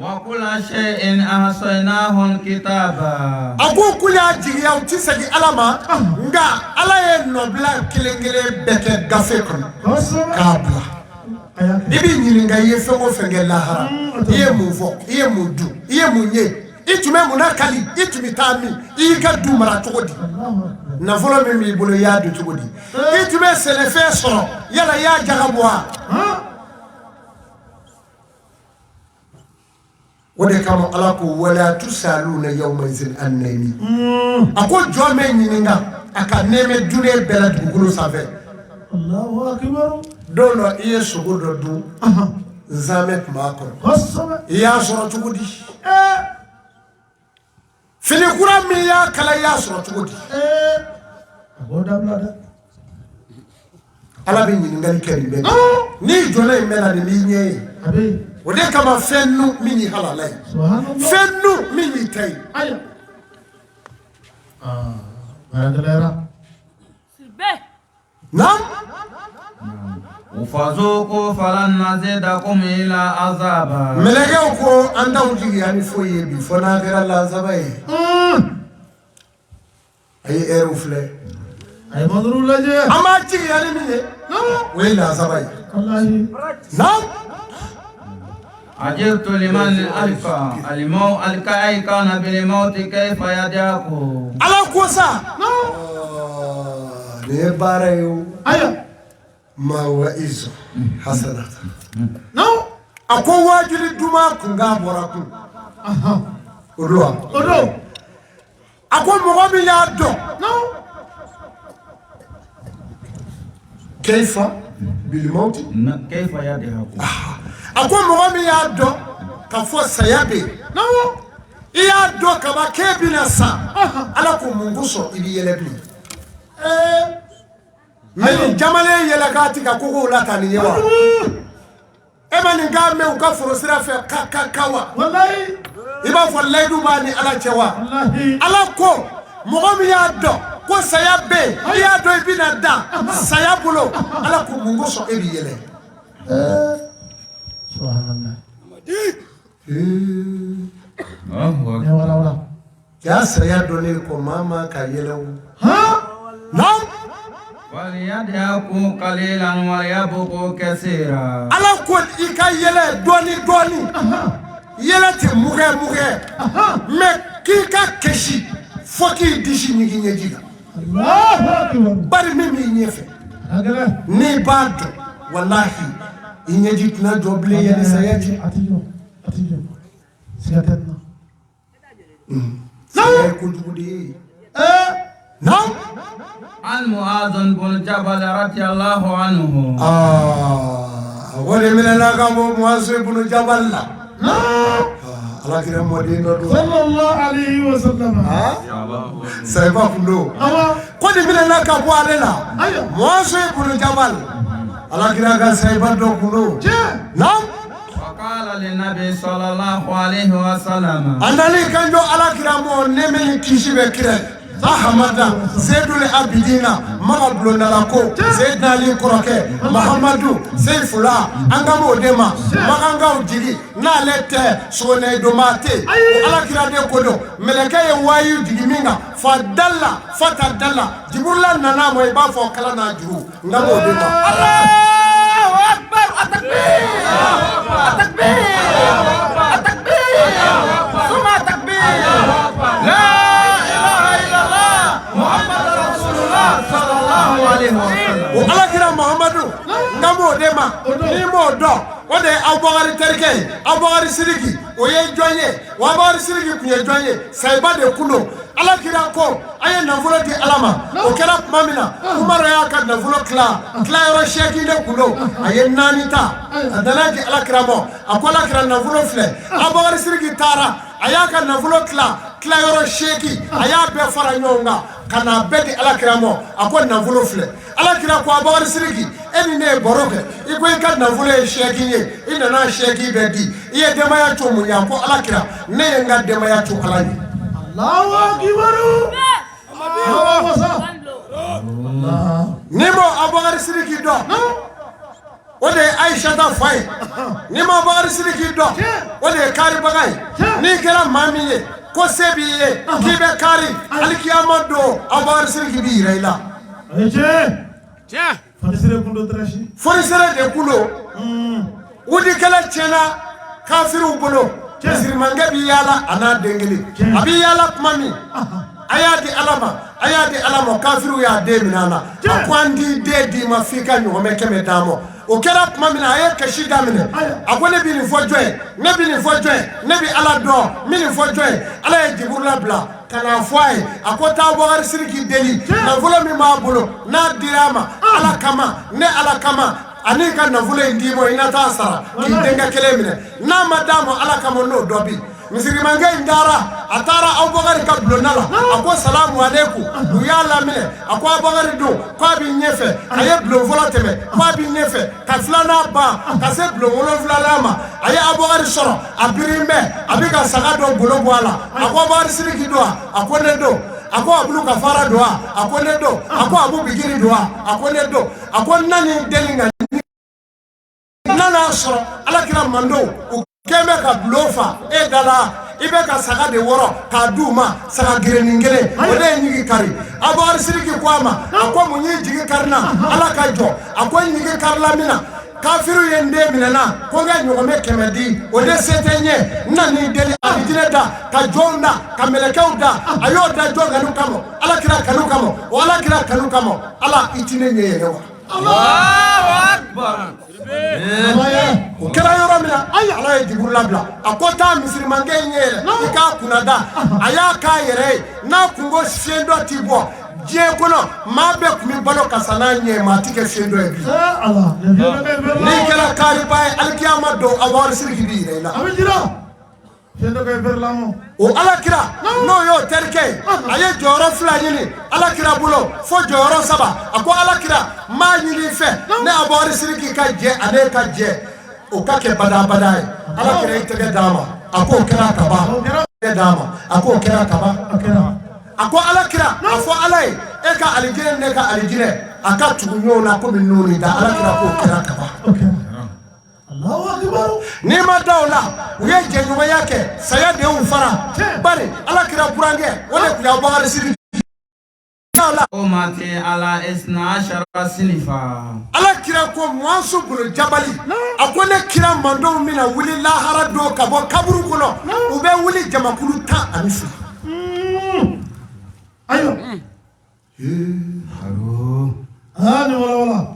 وكل شيء أحصيناه كتابا ako kuya jigiya u ti segin ala ma nka ala ye nɔbila kelen-kelen bɛɛ kɛ gafe kɔnɔ k'a bila i b'i ɲininka i ye fɛn o fɛn kɛ lahara i ye mun fɔ i ye mun dun i ye mun ye i tun bɛ mun na kali i tun bɛ taa min i y'i ka du mara cogo di nafolo min b'i bolo i y'a dun cogo di i tun bɛ sɛnɛfɛn sɔrɔ yala i y'a jaga bɔ wa o de kama ala ko wala tusaluna yawma izin an-naymi a ko jɔn bɛ ɲininka a ka nɛɛmɛ dunnen bɛɛ la dugukolo sanfɛ Allahu akbar don dɔ i ye sogo dɔ dun nsaamɛ tun b'a kɔrɔ i y'a sɔrɔ cogo di fini kura min y'a kala i y'a sɔrɔ cogo di ala bɛ ɲininkali kɛ nin bɛɛ n'i jɔna in bɛɛ la nin b'i ɲɛ ye o de kama fɛn nu min y'i halala ye fɛn nu min y'i ta ye naam وفذوقوا فلن نزيدكم إلا عذابا mɛlɛkɛw ko an t'anw jigiya ni foyi ye bi fɔ n'a kɛra lansaba ye a ye ɛriw filɛ an b'a jigiya ni min ye o ye lansaba ye naam عجبت لمن ألقى ألقى كان بالموت كيف يدعكم ala ko sa nin ye baara ye o ma wa izo hasanata a ko waajuli duman kun k'a bɔra kun o don wa a ko mɔgɔ min y'a dɔn kɛyifa bilimawti كيف يدعكم a ko mɔgɔ min y'a dɔn ka fɔ saya bɛ yen i y'a dɔn kaba k'e bɛna sa ala ko mun kosɔn i bɛ yɛlɛ bilen mɛ nin jamalen yɛlɛ k'a ti ka kogow la ta nin ye wa e ma nin k'a mɛn u ka foro sira fɛ ka wa i b'a fɔ layidu b'a ni ala cɛ wa ala ko mɔgɔ min y'a dɔn ko saya bɛ yen i y'a dɔn i bɛna da saya bolo ala ko mun kosɔn e bɛ yɛlɛ ya saya dɔnnen ko maa ma ka yɛlɛ o naam وليضحكوا قليلا وليبكوا كثيرا ala ko i ka yɛlɛ dɔɔni dɔɔni yɛlɛ tɛ mugɛ mɛ k'i ka kɛsi fo k'i disi ɲigi ɲɛji la bari min b'i ɲɛfɛ n'i b'a dɔn walahi i ɲɛji tɛna jɔ bilen yanni saya cɛ saya ye kojugu de ye naam عن معاذ بن جبل رضي الله عنه wale mina na ka bɔ Muazu ibn Jabal la alakira mɔden dɔ don sallallahu alaihi wasallam sahiba kun don ko nin mina na ka bɔ ale la Muazu ibn Jabal alakira ka sahiba dɔ kundo naam وقال للنبي صلى الله عليه وسلم andali kanjo alakira mo nemeni kisi be kire Ahamada Zedul Abidina Magablo Nalako Zedna Ali Koroke Mahamadou Seifula Angamo Dema Maganga Ujiri Nalete Sone Domate Alakira de Kodo Meleke Wayu Digiminga Fadalla Fatadalla Jiburla Nana Moiba for Kalana Juru Ngamo Dema Allahu Akbar Atakbir Atakbir Atakbir Suma Atakbir La Alakira Muhammadu ngamo dema ni mo do o de abogari terke abogari siriki o ye joye wa abogari siriki kunye joye saiba de kuno alakira ko aye navulo di alama o kera mamina umara ya ka navulo kla yoro sheki de kuno aye nanita adana ki alakira mo akola kira navulo fle abogari siriki tara ayaka navulo kla yoro sheki aya be fara nyonga kana bedi alakira mo akon navulo fle alakira ko abogari siriki eni ne boroke iko ka navulo sheki ye ina na sheki bedi iye dema ya to munya ko alakira ne nga dema ya to alani Allahu akbar Nimo abogari siriki do ode Aisha da fay nimo abogari siriki do ode kari bagay ni kera mamiye ko sebiye kibe kari alikiyama do abogari siriki bi raila forisere de kulo udi kala chena kafiru bolo kisir mangabi yala ana dengeli abi yala mami ayadi alama kafiru ya de minana akwandi de di mafika nyome keme damo o kera mamina aye kashi damine akone bi ni fojoy ne bi ni fojoy ne bi ala do mi ni fojoy ala e jiburla bla kana foy akota abogari siriki deli na volo mi ma bolo na dirama ala kama ani ka navulo ndimo inata sara ki denga kelemine na madamo ala kama no dobi misirimange indara atara abogari ka blonala ako salamu aleikum uyala mine ako abogari do kwa bi nyefe aye blon voloteme kwa bi nyefe ka flana ba ka se blon vololama aye abogari soro abirimbe abika sagado bolo bwala ako abogari siriki do ako ne do ako abulu kafara do ako ne do ako abu bigiri do ako ne do ako nani delinga nana soro alakira mando keme ka blofa e dala ibe ka saga de woro ka duma saga gireningele ode nyigi kari abogari siriki kwama akwa munyi jigi karna ala ka jo akwa nyigi karla mina kafiru yende minana ko ga nyogome kemedi ode setenye nani deli abijineda ka jonda ka melekeuda ayoda jonga nukamo ala kira kanukamo wala kira kanukamo ala itine nyeyewa Allahu Akbar kera yoro mina aya ala e jiburla bla akota misirimange nyere ika kunada aya ka yere na kungo shendo tibo je kono mabe kumi balo kasana nye matike shendo e bi Allah ni kala kari bay alkiyama do awar sirki bi reina amijira shendo kay berlamo o ala kira no yo terke aye joro fla nyini ala kira bulo fo joro saba ako ala kira ma nyini fe ne awar sirki ka je ane ka je o kake bada ala kira itege dama ako kira kaba dama ako kira kaba ako ala kira afo alai e ka alijire ne ka alijire aka tugunyo na ko minuni da ala kira ko kira kaba Allahu akbar ni ma dawla uye jenyuma yake saya de ufara bari ala kira burange wala kuya bagari siri umati ala isna ashara sinifa ala kira ko mwansu bulu jabali akone kira mando mina wuli lahara do kabo kaburu kono ube wuli jamakulu ta anisu ayo haro ani wala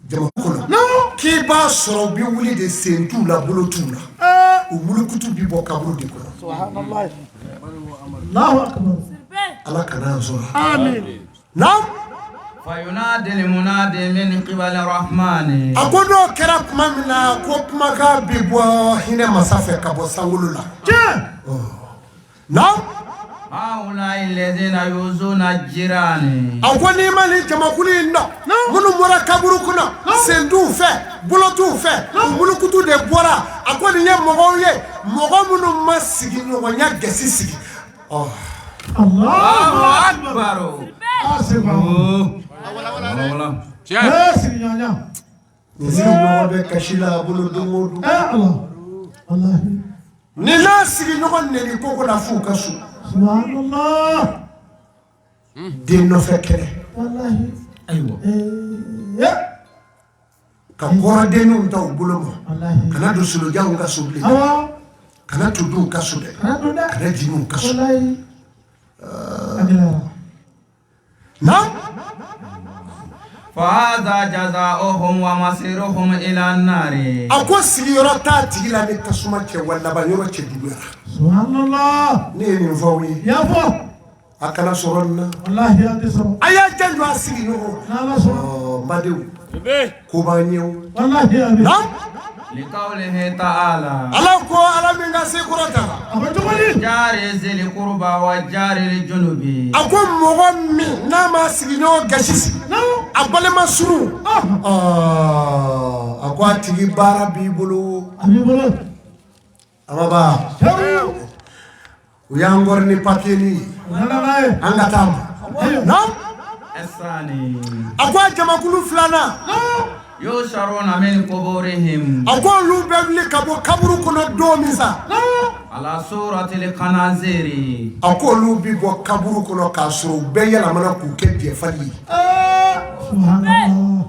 jamakulu ki ba soro bi wuli de sentu la bulu tula o wuli kutu bi bo kaburu de kono subhanallah Allahu akbar ala kana so amin nam fayunadi limunadi min qibali rahmani akodo kera mamina ko maka bibo hine masafe kabo sangulula nam haula alladhina yuzuna jirani akoni mali jamakuli ndo munu mura kaburu kuna sen t'u fɛ bolo t'u fɛ bulukutu de bɔra a ko nin ye mɔgɔw ye mɔgɔ minnu ma sigi ɲɔgɔnya gɛsi sigi Allahu Akbar. Ni sigi ɲɔgɔn bɛ kasi la bolo don o don ni n'a sigi ɲɔgɔn neni ko ko na f'u ka so den nɔfɛ kɛlɛ ka kɔrɔdenninw ta u bolo ma kana don solojanw ka so bilen kana tudenw ka so dɛ kana jinniw ka so فهذا جزاؤهم ومصيرهم إلى النار. Ako sigiyɔrɔ t'a tigi la ni tasuma cɛ wa laban yɔrɔ cɛ juguyara. Subhanallah. Ne ye nin fɔ aw ye. Yafɔ. A kana sɔrɔ nin na. Wallahi a tɛ sɔrɔ. A y'a janjo a sigiɲɔgɔn. N'Ala sɔnna. N badenw. Ko b'an ye o. Wallahi a bɛ. لقوله تعالى Ala ko Ala min ka se kɔrɔta. A bɛ cogo di? جار ذي القربى وجار الجنب. A ko mɔgɔ min n'a ma sigiɲɔgɔn gasi sigi. A balima suru. A ko a tigi baara b'i bolo. A b'i bolo. Amaba. U y'an kɔrɔ ni papier ni ye. An ka taa ma. الثاني A ko a jamakulu filanan. يشرون من قبورهم A ko olu bɛ wuli ka bɔ kaburu kɔnɔ don min sa. على صورة الخنازير. A ko olu bi bɔ kaburu kɔnɔ k'a sɔrɔ u bɛɛ yɛlɛmana k'u kɛ biɛfali ye. Subhanallah.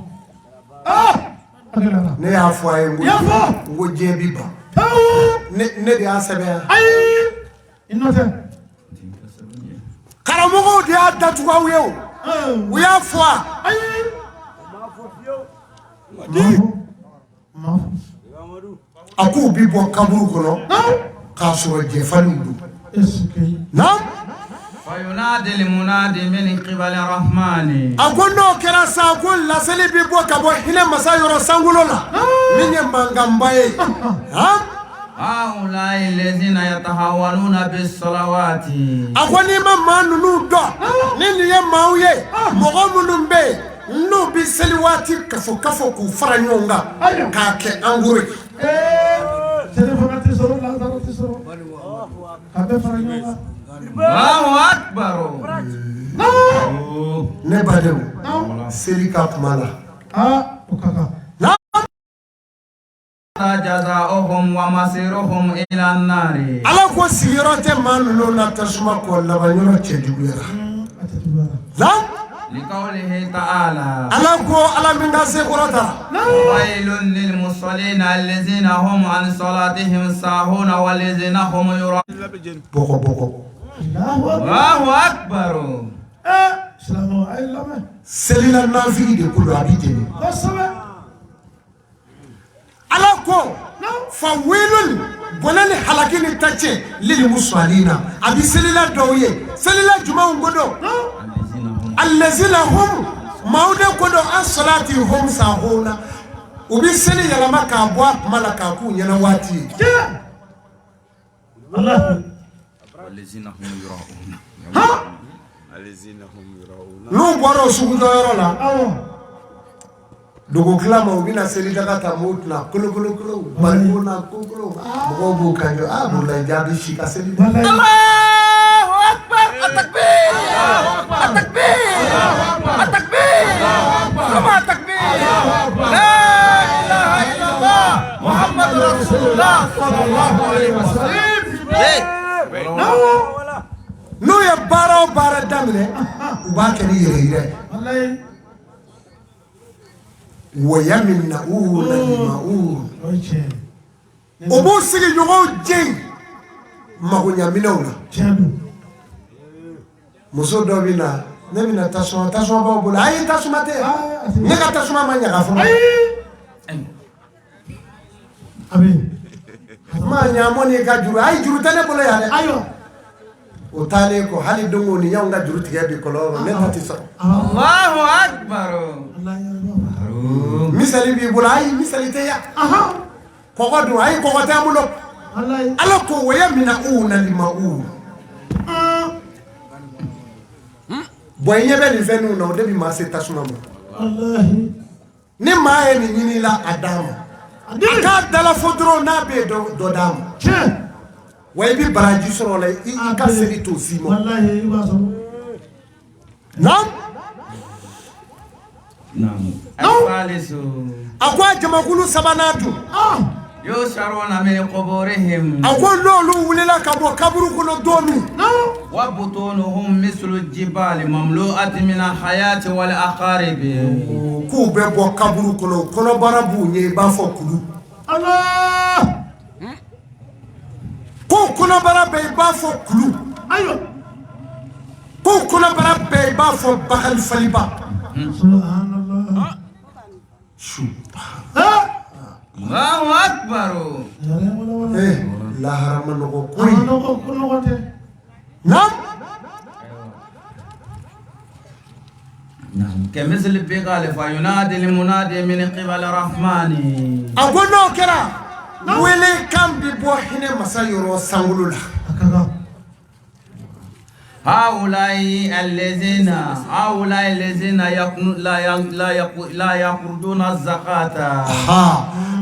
Ne y'a fɔ a ye n ko diɲɛ bi ban. Ne de y'a sɛbɛn. I nɔ tɛ. Karamɔgɔw de y'a datugu aw ye o. U y'a fɔ a. A k'u bi bɔ kaburu kɔnɔ k'a sɔrɔ jɛfaliw don. Na. فينادي المنادي من قبل الرحمن. A ko n'o kɛra sa ko laseli bi bɔ ka bɔ hinɛ masa yɔrɔ sankolo la min ye mankanba ye. هؤلاء الذين يتهاونون بالصلوات. A ko n'i ma maa ninnu dɔn ni nin ye maaw ye mɔgɔ minnu bɛ yen n'u bi seli waati kafo k'u fara ɲɔgɔn kan k'a kɛ anguro ye. Téléphone tɛ sɔrɔ Lazaro tɛ sɔrɔ. A bɛɛ fara ɲɔgɔn kan. Allahu Akbar. Ne badenw seli ka kuma la. O ka kan. جزاؤهم ومصيرهم إلى النار. Ala ko sigiyɔrɔ tɛ maa ninnu na tasuma kɔ laban yɔrɔ cɛ juguyara. لقوله تعالى Ala ko Ala min ka se kɔrɔta. ويل للمصلين الذين هم عن صلاتهم ساهون والذين هم يراءون. Bɔkɔ. الله أكبر. Silamɛw a ye lamɛn. Selila nafili de ko don a bi jeni. Kosɛbɛ. Ala ko fa welul bɔnɛ ni halaki ni ta cɛ lili musalina a bi selila dɔw ye selila jumanw ko don allazina hum maaw de ko don an salati hum sahuna u bi seli yɛlɛma k'a bɔ a kuma la k'a k'u ɲɛna waati ye. والذين هم يراءون. N'u bɔra o sugudɔyɔrɔ la dugu tila ma u bɛna seli daga ta m'o tila kolokolo bariko na kolokolo mɔgɔw b'u kanjɔ Abudulayi Jaabi si ka seli. Allahu Akbar. At-takbir. At-takbir. At-takbir. Sama takbir. La ilaha illallah Muhammadur Rasulullah sallallahu alaihi wasallam. N'u ye baara o baara daminɛ u b'a kɛ ni yɛrɛ yɛrɛ. Waya min na o b'u sigi ɲɔgɔn jɛn magoɲaminɛw la. Muso dɔ bɛ na ne bɛna tasuma b'aw bolo ayi tasuma tɛ ne ka tasuma ma ɲaga fɔlɔ. Maa ɲamɔ ni ka juru ayi juru tɛ ne bolo yan dɛ. O taalen kɔ hali don o ni y'anw ka juru tigɛ bi kɔlɔn ne ta tɛ sɔrɔ. Allahu Akbar. Misali b'i bolo ayi misali tɛ yan. Kɔgɔ dun ayi kɔgɔ t'an bolo. Ala ko waya min na Bon i ɲɛ bɛ nin fɛn ninnu na o de bɛ maa se tasuma ma. ni maa ye nin ɲini la a d'a ma a k'a dala fo dɔrɔn n'a bɛ dɔ d'a ma wa i bɛ baraji sɔrɔ o la i ka seli t'o si ma naam a ko a jamakulu sabanan dun يشرون من قبورهم a ko n'olu wulila ka bɔ kaburu kɔnɔ don min وبطونهم مثل الجبال مملوءة من الحياة والأقارب k'u bɛ bɔ kaburu kɔnɔ kɔnɔbara b'u ɲɛ i b'a fɔ kulu ko kɔnɔbara bɛ i b'a fɔ kulu ko kɔnɔbara bɛ i b'a fɔ bakari faliba الله أكبر lahara ma nɔgɔ koyi naam كمثل البغال فينادي المنادي من قبل الرحمن a ko n'o kɛra wele kan bi bɔ hinɛ masa yɔrɔ sankolo la هؤلاء الذين لا يقرضون الزكاة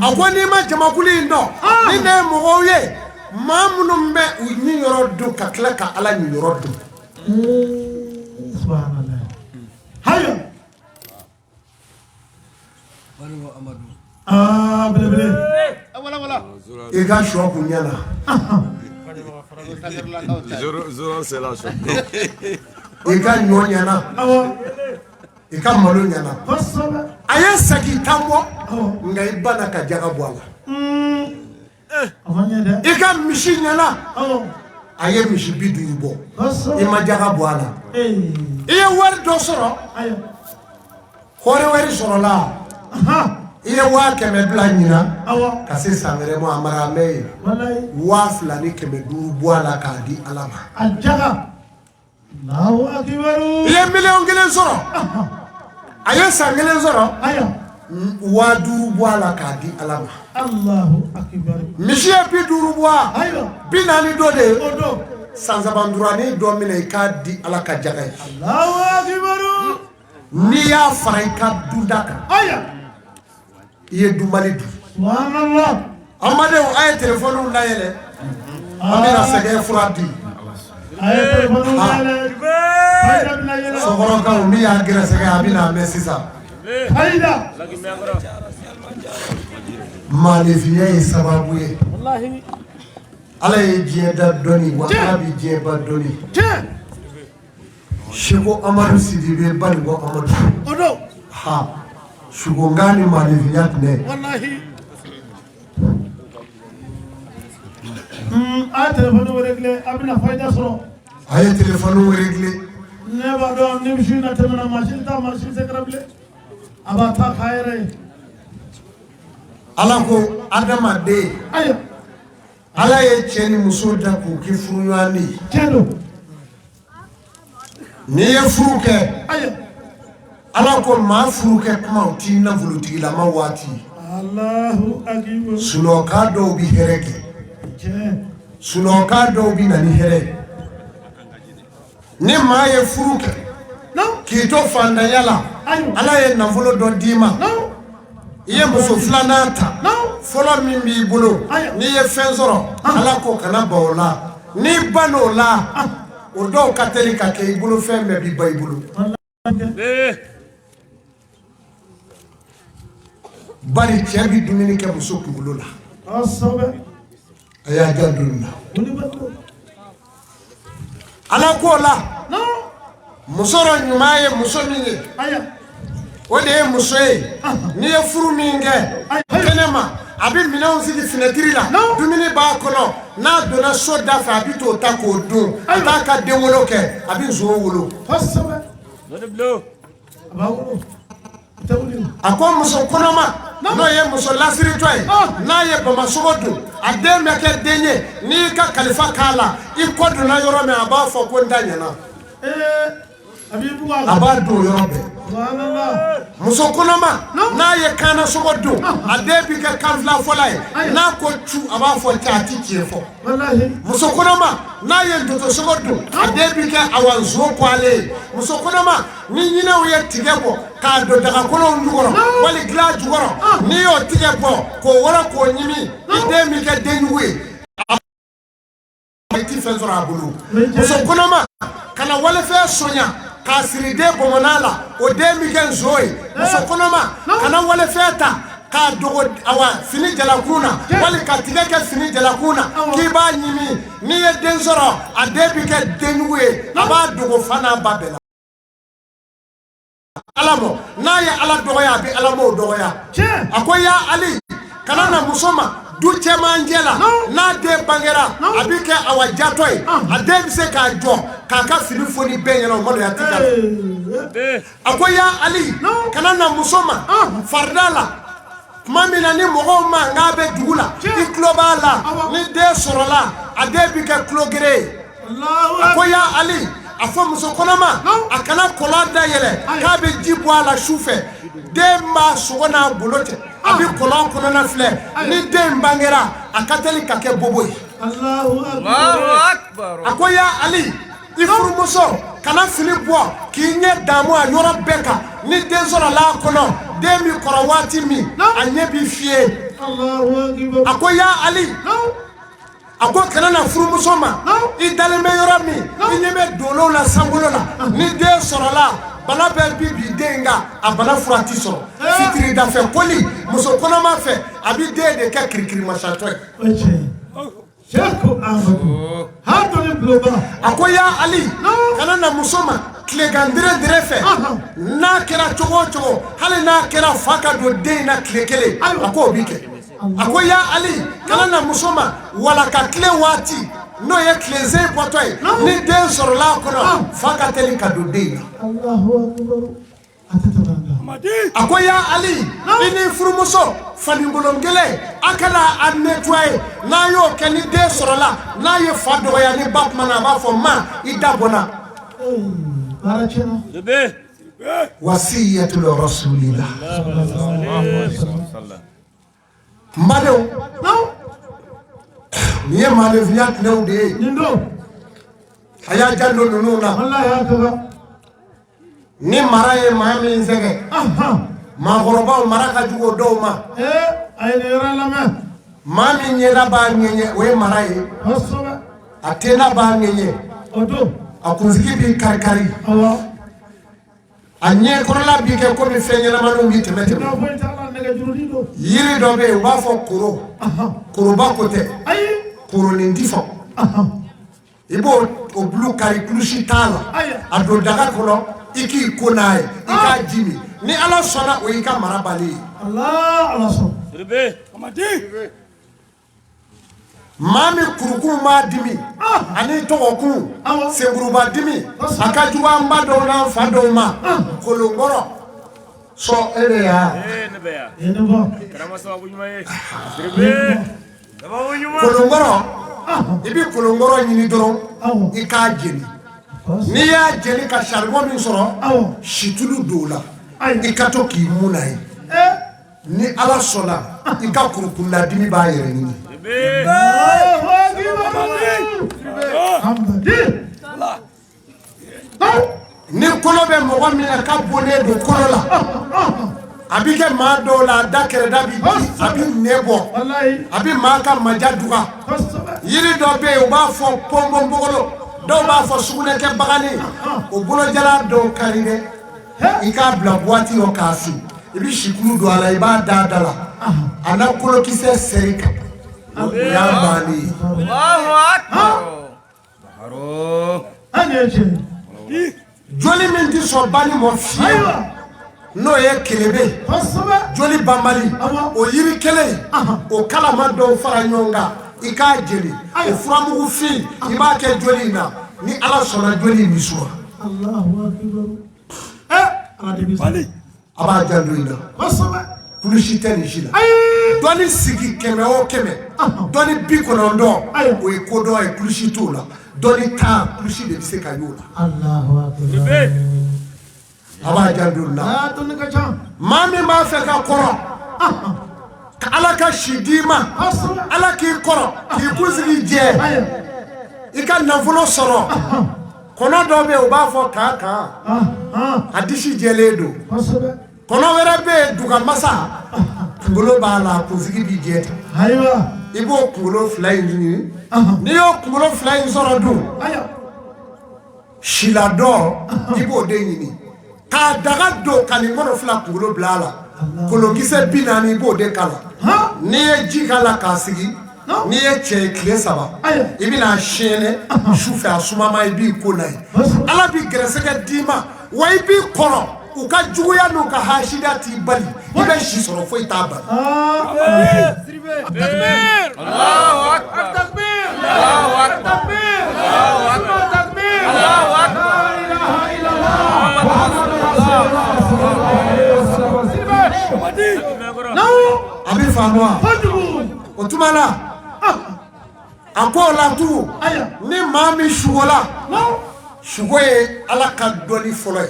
a ko n'i ma jamakulu in dɔn ni ne ye mɔgɔw ye maa minnu bɛ u ɲi yɔrɔ dun ka tila ka ala ɲi yɔrɔ dun i ka sɔ kun ɲɛna i ka ɲɔ ɲɛna i ka malo ɲɛna a ye sagi tan bɔ nka i ba na ka jaga bɔ a la i ka misi ɲɛna a ye misi 50 bɔ i ma jaga bɔ a la i ye wari dɔ sɔrɔ hɔrɛ wari sɔrɔla i ye 100 bila ɲina ka se san wɛrɛ ma a mara mɛ ye 2,000 ni 500 bɔ a la k'a di ala ma i ye 1,000,000 sɔrɔ a ye san 1 sɔrɔ 5000 bɔ a la k'a di ala ma misi ye 50 bɔ a 40 dɔ de san 3 dɔ minɛ i k'a di ala ka jaga ye n'i y'a fara i ka dunda kan i ye dunbali dun amadenw a ye téléphone layɛlɛ an bɛna sɛgɛn fura di sokɔrɔkaw min y'a gɛrɛsɛgɛ a bɛna mɛn sisan maanifinya ye sababu ye ala ye diɲɛ da dɔnni wa ala bɛ diɲɛ ba dɔnni Seko Amadu Sidibe Balingo Amadu ha shugongani maanifinya tune a téléphone réglé abina fayda soro aye téléphone réglé ne ba do ni machine na temana machine se krable aba ta khaire ala ko adama de ayo ala ye cɛ ni muso da k'u kɛ furuɲɔgɔnni kendo n'i ye furu kɛ ayo ala ko maa furu kɛ kuma o t'i nafolotigilama waati Allahu akbar sunɔgɔ dɔw bi hɛrɛ kɛ sunɔgɔ dɔw bi na ni hɛrɛ ni maa ye furu kɛ k'i to fantanya la ala ye nafolo dɔ d'i ma i ye muso filanan ta fɔlɔ min b'i bolo n'i ye fɛn sɔrɔ ala ko kana ban o la n'i ban'o la o dɔw ka teli ka kɛ i bolo fɛn bɛɛ bi ban i bolo bari cɛ bi dumuni kɛ muso kunkolo la a y'a janto nin na ala ko la muso dɔ ɲuman ye muso min ye o de ye muso ye n'i ye furu min kɛ kɛnɛma a bɛ minɛnw sigi finɛtiri la dumuni b'a kɔnɔ n'a donna so da fɛ a bɛ t'o ta k'o dun a b'a ka den wolo kɛ a bɛ nson wolo a ko muso kɔnɔma n'o ye muso lasiritɔ ye n'a ye bamasogo dun a den bɛ kɛ den ye n'i ka kalifa k'a la i kɔ donna yɔrɔ min a b'a fɔ ko n ta ɲɛna a b'a don yɔrɔ bɛɛ muso kɔnɔma n'a ye kaana sogo dun a den bi kɛ kan fila fɔla ye n'a ko cu a b'a fɔ cɛ a ti tiɲɛ fɔ muso kɔnɔma n'a ye ntoto sogo dun a den bi kɛ awanzo kɔale ye muso kɔnɔma ni ɲinɛw ye tigɛ bɔ k'a don dagakolonw jukɔrɔ wali dilan jukɔrɔ n'i y'o tigɛ bɔ k'o wɔrɔ k'o ɲimi i den bi kɛ denjugu ye i ti fɛn sɔrɔ a bolo muso kɔnɔma kana walifɛn soɲa k'a siri den bɔmɔna la o den bi kɛ nso ye muso kɔnɔma kana walifɛn ta k'a dogo fini jalakun na wali ka tigɛ kɛ fini jalakun na k'i b'a ɲimi n'i ye den sɔrɔ a den bi kɛ denjugu ye a b'a dogo fa n'a ba bɛɛ la Ala mɔ n'a ye Ala dɔgɔya a bɛ Ala m'o dɔgɔya a ko ya Ali kana na muso ma du cɛmancɛ la n'a den bangera a bɛ kɛ jatɔ ye a den bɛ se k'a jɔ k'a ka fini foni bɛɛ ɲɛna o maloya tɛ k'a la a ko ya Ali kana na muso ma farida la tuma min na ni mɔgɔw ma k'a bɛ dugu la i tulo b'a la ni den sɔrɔla a den bɛ kɛ tulo gere ye a ko ya Ali a fɔ muso kɔnɔma a kana kɔlɔn dayɛlɛ k'a bɛ ji bɔ a la su fɛ den b'a sogo n'a bolo cɛ a bɛ kɔlɔn kɔnɔna filɛ ni den bangera a ka teli ka kɛ bobo ye a ko ya Ali i furumuso kana fini bɔ k'i ɲɛ damu a yɔrɔ bɛɛ kan ni den sɔrɔla a kɔnɔ den bi kɔrɔ waati min a ɲɛ bi fiyɛ a ko ya Ali a ko kana na furumuso ma i dalen bɛ yɔrɔ min i ɲɛ bɛ dolow la sankolo la ni den sɔrɔla bana bɛɛ bi bi den kan a bana fura ti sɔrɔ fitiri dafɛ koli muso kɔnɔma fɛ a bi den de kɛ kirikirimasatɔ ye a ko ya Ali kana na muso ma tilegan dire fɛ n'a kɛra cogo o cogo hali n'a kɛra fa ka don den na tile kelen a ko o bi kɛ a ko ya Ali kana na muso ma walaka tile waati n'o ye tilezen bɔtɔ ye ni den sɔrɔla a kɔnɔ fa ka teli ka don den na a ko ya Ali i ni furumuso faningolon kelen a kana a nettoyer n'a y'o kɛ ni den sɔrɔla n'a ye fa dɔgɔya ni ba kumana a b'a fɔ ma i da bɔnna wasiyatul rasulillah Madam, ni ye malefiya tɛnɛw de ye a y'a janto ninnu na ni mara ye maa min sɛgɛn maakɔrɔbaw mara ka jugu dɔw ma maa min ɲɛda b'a ŋɛɲɛ o ye mara ye a tɛna b'a ŋɛɲɛ a kunsigi b'i kari-kari a ɲɛ kɔrɔla b'i kɛ komi fɛn ɲɛnamaninw b'i tɛmɛ yiri dɔ bɛ yen u b'a fɔ koro koroba ko tɛ koronin ti fɔ i b'o bulu kari kulusi t'a la a don daga kɔnɔ i k'i ko n'a ye i k'a ji min ni Ala sɔnna o y'i ka mara bali ye maa min kurukun b'a dimi ani tɔgɔkun senkuruba dimi a ka jugu an ba dɔw n'an fa dɔw ma kolonkɔrɔ sɔ e de y'a kolonkɔrɔ i bɛ kolonkɔrɔ ɲini dɔrɔn i k'a jeni n'i y'a jeni ka saribɔn min sɔrɔ situlu don o la i ka to k'i mun na ye ni Ala sɔnna i ka kurukunda dimi b'a yɛrɛ ɲini ni kolo bɛ mɔgɔ min na ka bonnen don kolo la a bɛ kɛ maa dɔw la a da kɛrɛda bi a bɛ nɛ bɔ a bɛ maa ka maja duga yiri dɔ bɛ yen u b'a fɔ pɔnpɔnpɔgɔlɔ dɔw b'a fɔ sugunɛkɛ bagani o bolojala dɔw kari dɛ i k'a bila buwati dɔ k'a fi i bɛ sikulu don a la i b'a da da la a na kolokisɛ sɛri kan o y'a bannen ye joli min tɛ sɔn bani mɔ fiyewu n'o ye kelebe joli banbali o yiri kelen o kalama dɔw fara ɲɔgɔn kan i k'a jeli o furamugu fin i b'a kɛ joli in na ni Ala sɔnna joli in bɛ suwa a b'a janto i la kulusi tɛ nin si la dɔnni sigi 100 o 100 dɔnni 90 o ye ko dɔ ye kulusi t'o la dɔnni 10 kulusi de bɛ se ka y'o la aba jandulna tun ka ca mami ma fe ka koro ala ka shidima ala ki koro ki kusigi je ika nafolo soro kono do be o ba fo kaka adisi jele do kono wera be duga masa kulo ba la kusigi bi je aywa ibo kulo fly ni ni yo kulo fly soro do shilado ibo de ni ka daga do kanimono fla kulo blala kolo kise binani ibo de kala ni e jikala kasigi ni e che kle saba ibina shene shufe asumama ibi konai ala bi gresega dima wa ibi koro uka juya no ka hashida ti bali ibe shi soro fo itaba takbir Allahu akbar takbir Allahu akbar takbir Allahu akbar takbir Allahu akbar la ilaha illallah abi fanwa otumala akola tu ni mami shugola shugoye ala ka doli folo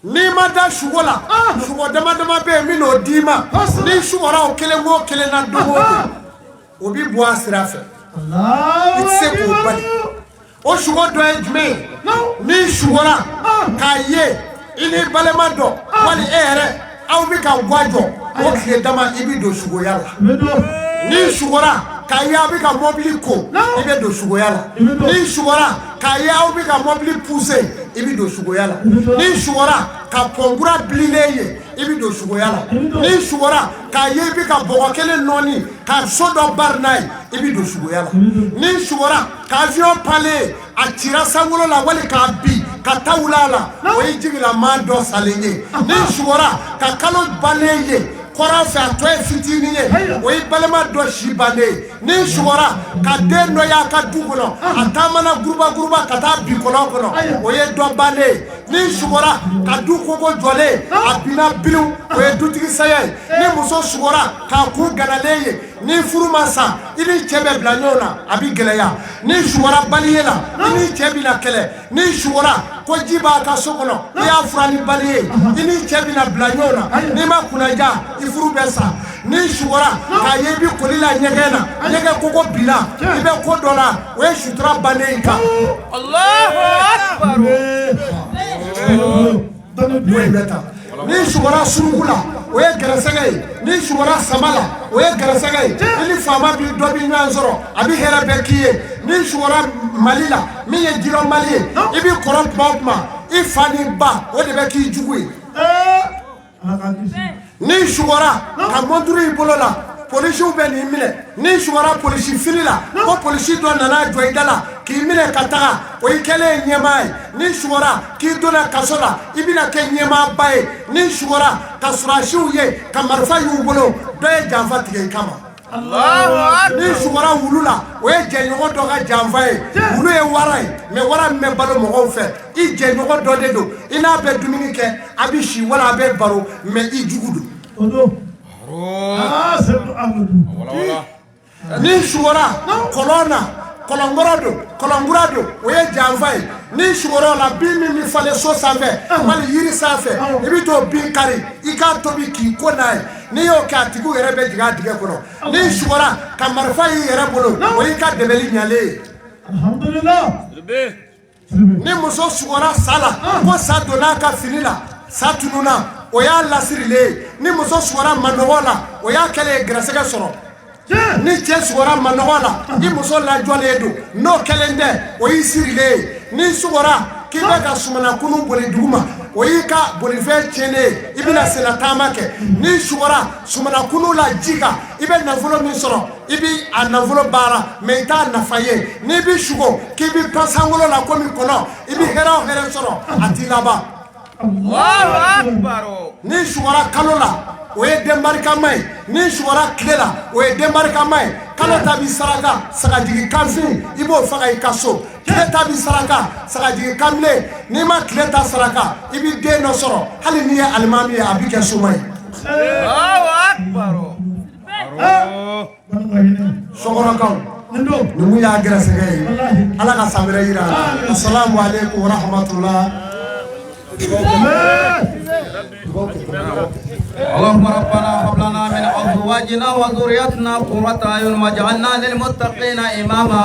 ni mada shugola shugo dama be mi no dima ni shugora o kele mo kele na dogo obi bo asirafe itse ko bali o shugo do ejme ni shugora kaye ini balema do wali ere aw bi ka gwajo o kele dama ibi do shugo yala ni shugora kaya bi ka mobili ko ibe do shugo yala ni shugora kaya bi ka mobili pousser ibi do shugo yala ni shugora ka pongura blileye ibi do shugo yala ni shugora kaya bi ka bogokele noni ka sodo barnai ibi do shugo yala ni shugora ka avion palais atira sangulo la wali ka bi ka tawulala o yijigila ma do salenye ni shugora ka kalo baleye kora fa to fitini ye o ibalema do shibane ni shugora ka de no ya ka dugulo atamana gruba ka ta bi kono o ye do bane ni shugora ka du kogo jole abina bilu o ye dutigi saye ni muso shugora ka ku ganaleye ni furumasa ini chebe blanyona abi geleya ni shugora baliyela ini chebina kele ni shugora ko jiba ka sokono ni afrani baliye ini chebina blanyona ni makunaja ifuru besa ni shugora ka yebi kolila nyegena nyege koko bila ibe ko dola we shutra baneka Allahu akbar ni shugora surugula o ye gresege ni shugora samala o ye gresege ni fama bi do bi nyanzoro abi hera bekiye ni shugora malila mi ye jiro maliye ibi koron popma ifani ba o de beki jugwe ni shugora ka monduri bolola polisi be ni mine ni shugora polisi filila ko polisi do nana joidala ki mine kataga o ikele nyemai ni shugora ki dona kasola ibina ke nyema bae ni shugora kasurashi uye kamarfa yubolo do e janfa tige kama Allahu akbar ni shugora wulula o e jenyogo do ga janfa e wulu e warai me wara me balo mo fe I jenyogo do de do ina be dumini ke abishi wala be baro me I jugudu wala ni shugora kolongorado o ye janfai ni shugora la bimi mi fale so sanfɛ mali yiri sanfɛ ibi to bin kari I ka tobi ki ko nai ni yo ka tigu yɛrɛ bɛ jiga dige kɔnɔ ni shugora ka marifa yi yɛrɛ bolo o yi ka debeli ɲale alhamdulillah ni muso shugora sala ko sa donna ka fini la sa tununa o y'a lasirile ni muso shugora manɔgɔ la o y'a kɛlɛ gɛrɛsɛgɛ sɔrɔ ni cɛ sugora manɔgɔ la I muso lajɔlen do n'o kɛlen tɛ o y'i sirilen ni sugora k'i bɛ ka sumana kunu boli duguma o y'i ka bolifɛn tiɲɛnen I bɛna senna taama kɛ ni sugora sumana kunu la ji kan I bɛ nafolo min sɔrɔ I bi a nafolo baara mais I t'a nafa ye n'i bi sugo k'i bi pan sankolo la komi kɔnɔ I bi hɛrɛ o hɛrɛ sɔrɔ a t'i laban Allahu akbar ni sugora kalo la o ye den barikama ye ni sugora tile la o ye den barikama ye kalo ta bi saraka sagajigi kanfin I b'o faga I ka so tile ta bi saraka sagajigi kanbile n'i ma tile ta saraka I bi den dɔ sɔrɔ hali n'i ye alimami ye a bi kɛ soma ye Allahu akbar sokɔnɔkaw ni mun y'a gɛrɛsɛgɛ ye Ala ka san wɛrɛ yira assalamu alaikum wa rahmatullah اللهم ربنا هب لنا من ازواجنا وذرياتنا قرة اعين واجعلنا للمتقين اماما.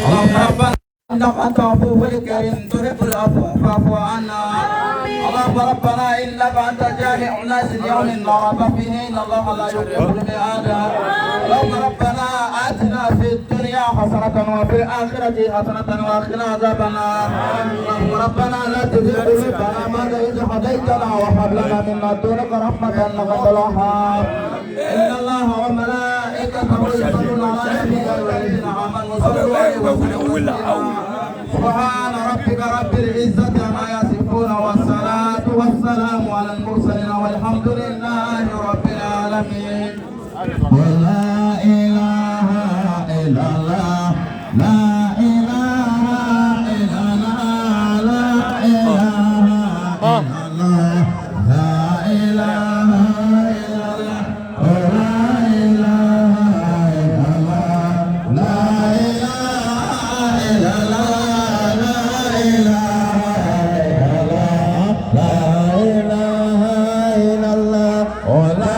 اللهم ربنا انك انت عفو كريم تحب العفو فاعف عنا. اللهم ربنا انك انت جامع الناس اليوم لا ريب فيه ان الله لا يخلف الميعاد. اللهم ربنا اتنا في الدنيا حسنة وفي الآخرة حسنة وقنا عذاب النار. اللهم ربنا لا تزغ قلوبنا بعد إذ هديتنا وهب لنا من لدنك رحمة إنك أنت الوهاب. إن الله وملائكته يصلون على النبي والذين آمنوا صلوا عليه وسلموا. سبحان ربك رب العزة عما يصفون والسلام على المرسلين والحمد لله رب العالمين. ولا إله إلا الله لا إله إلا الله لا إله إلا الله لا إله إلا الله لا إله إلا الله لا إله إلا الله لا إله إلا الله لا إله إلا الله ولا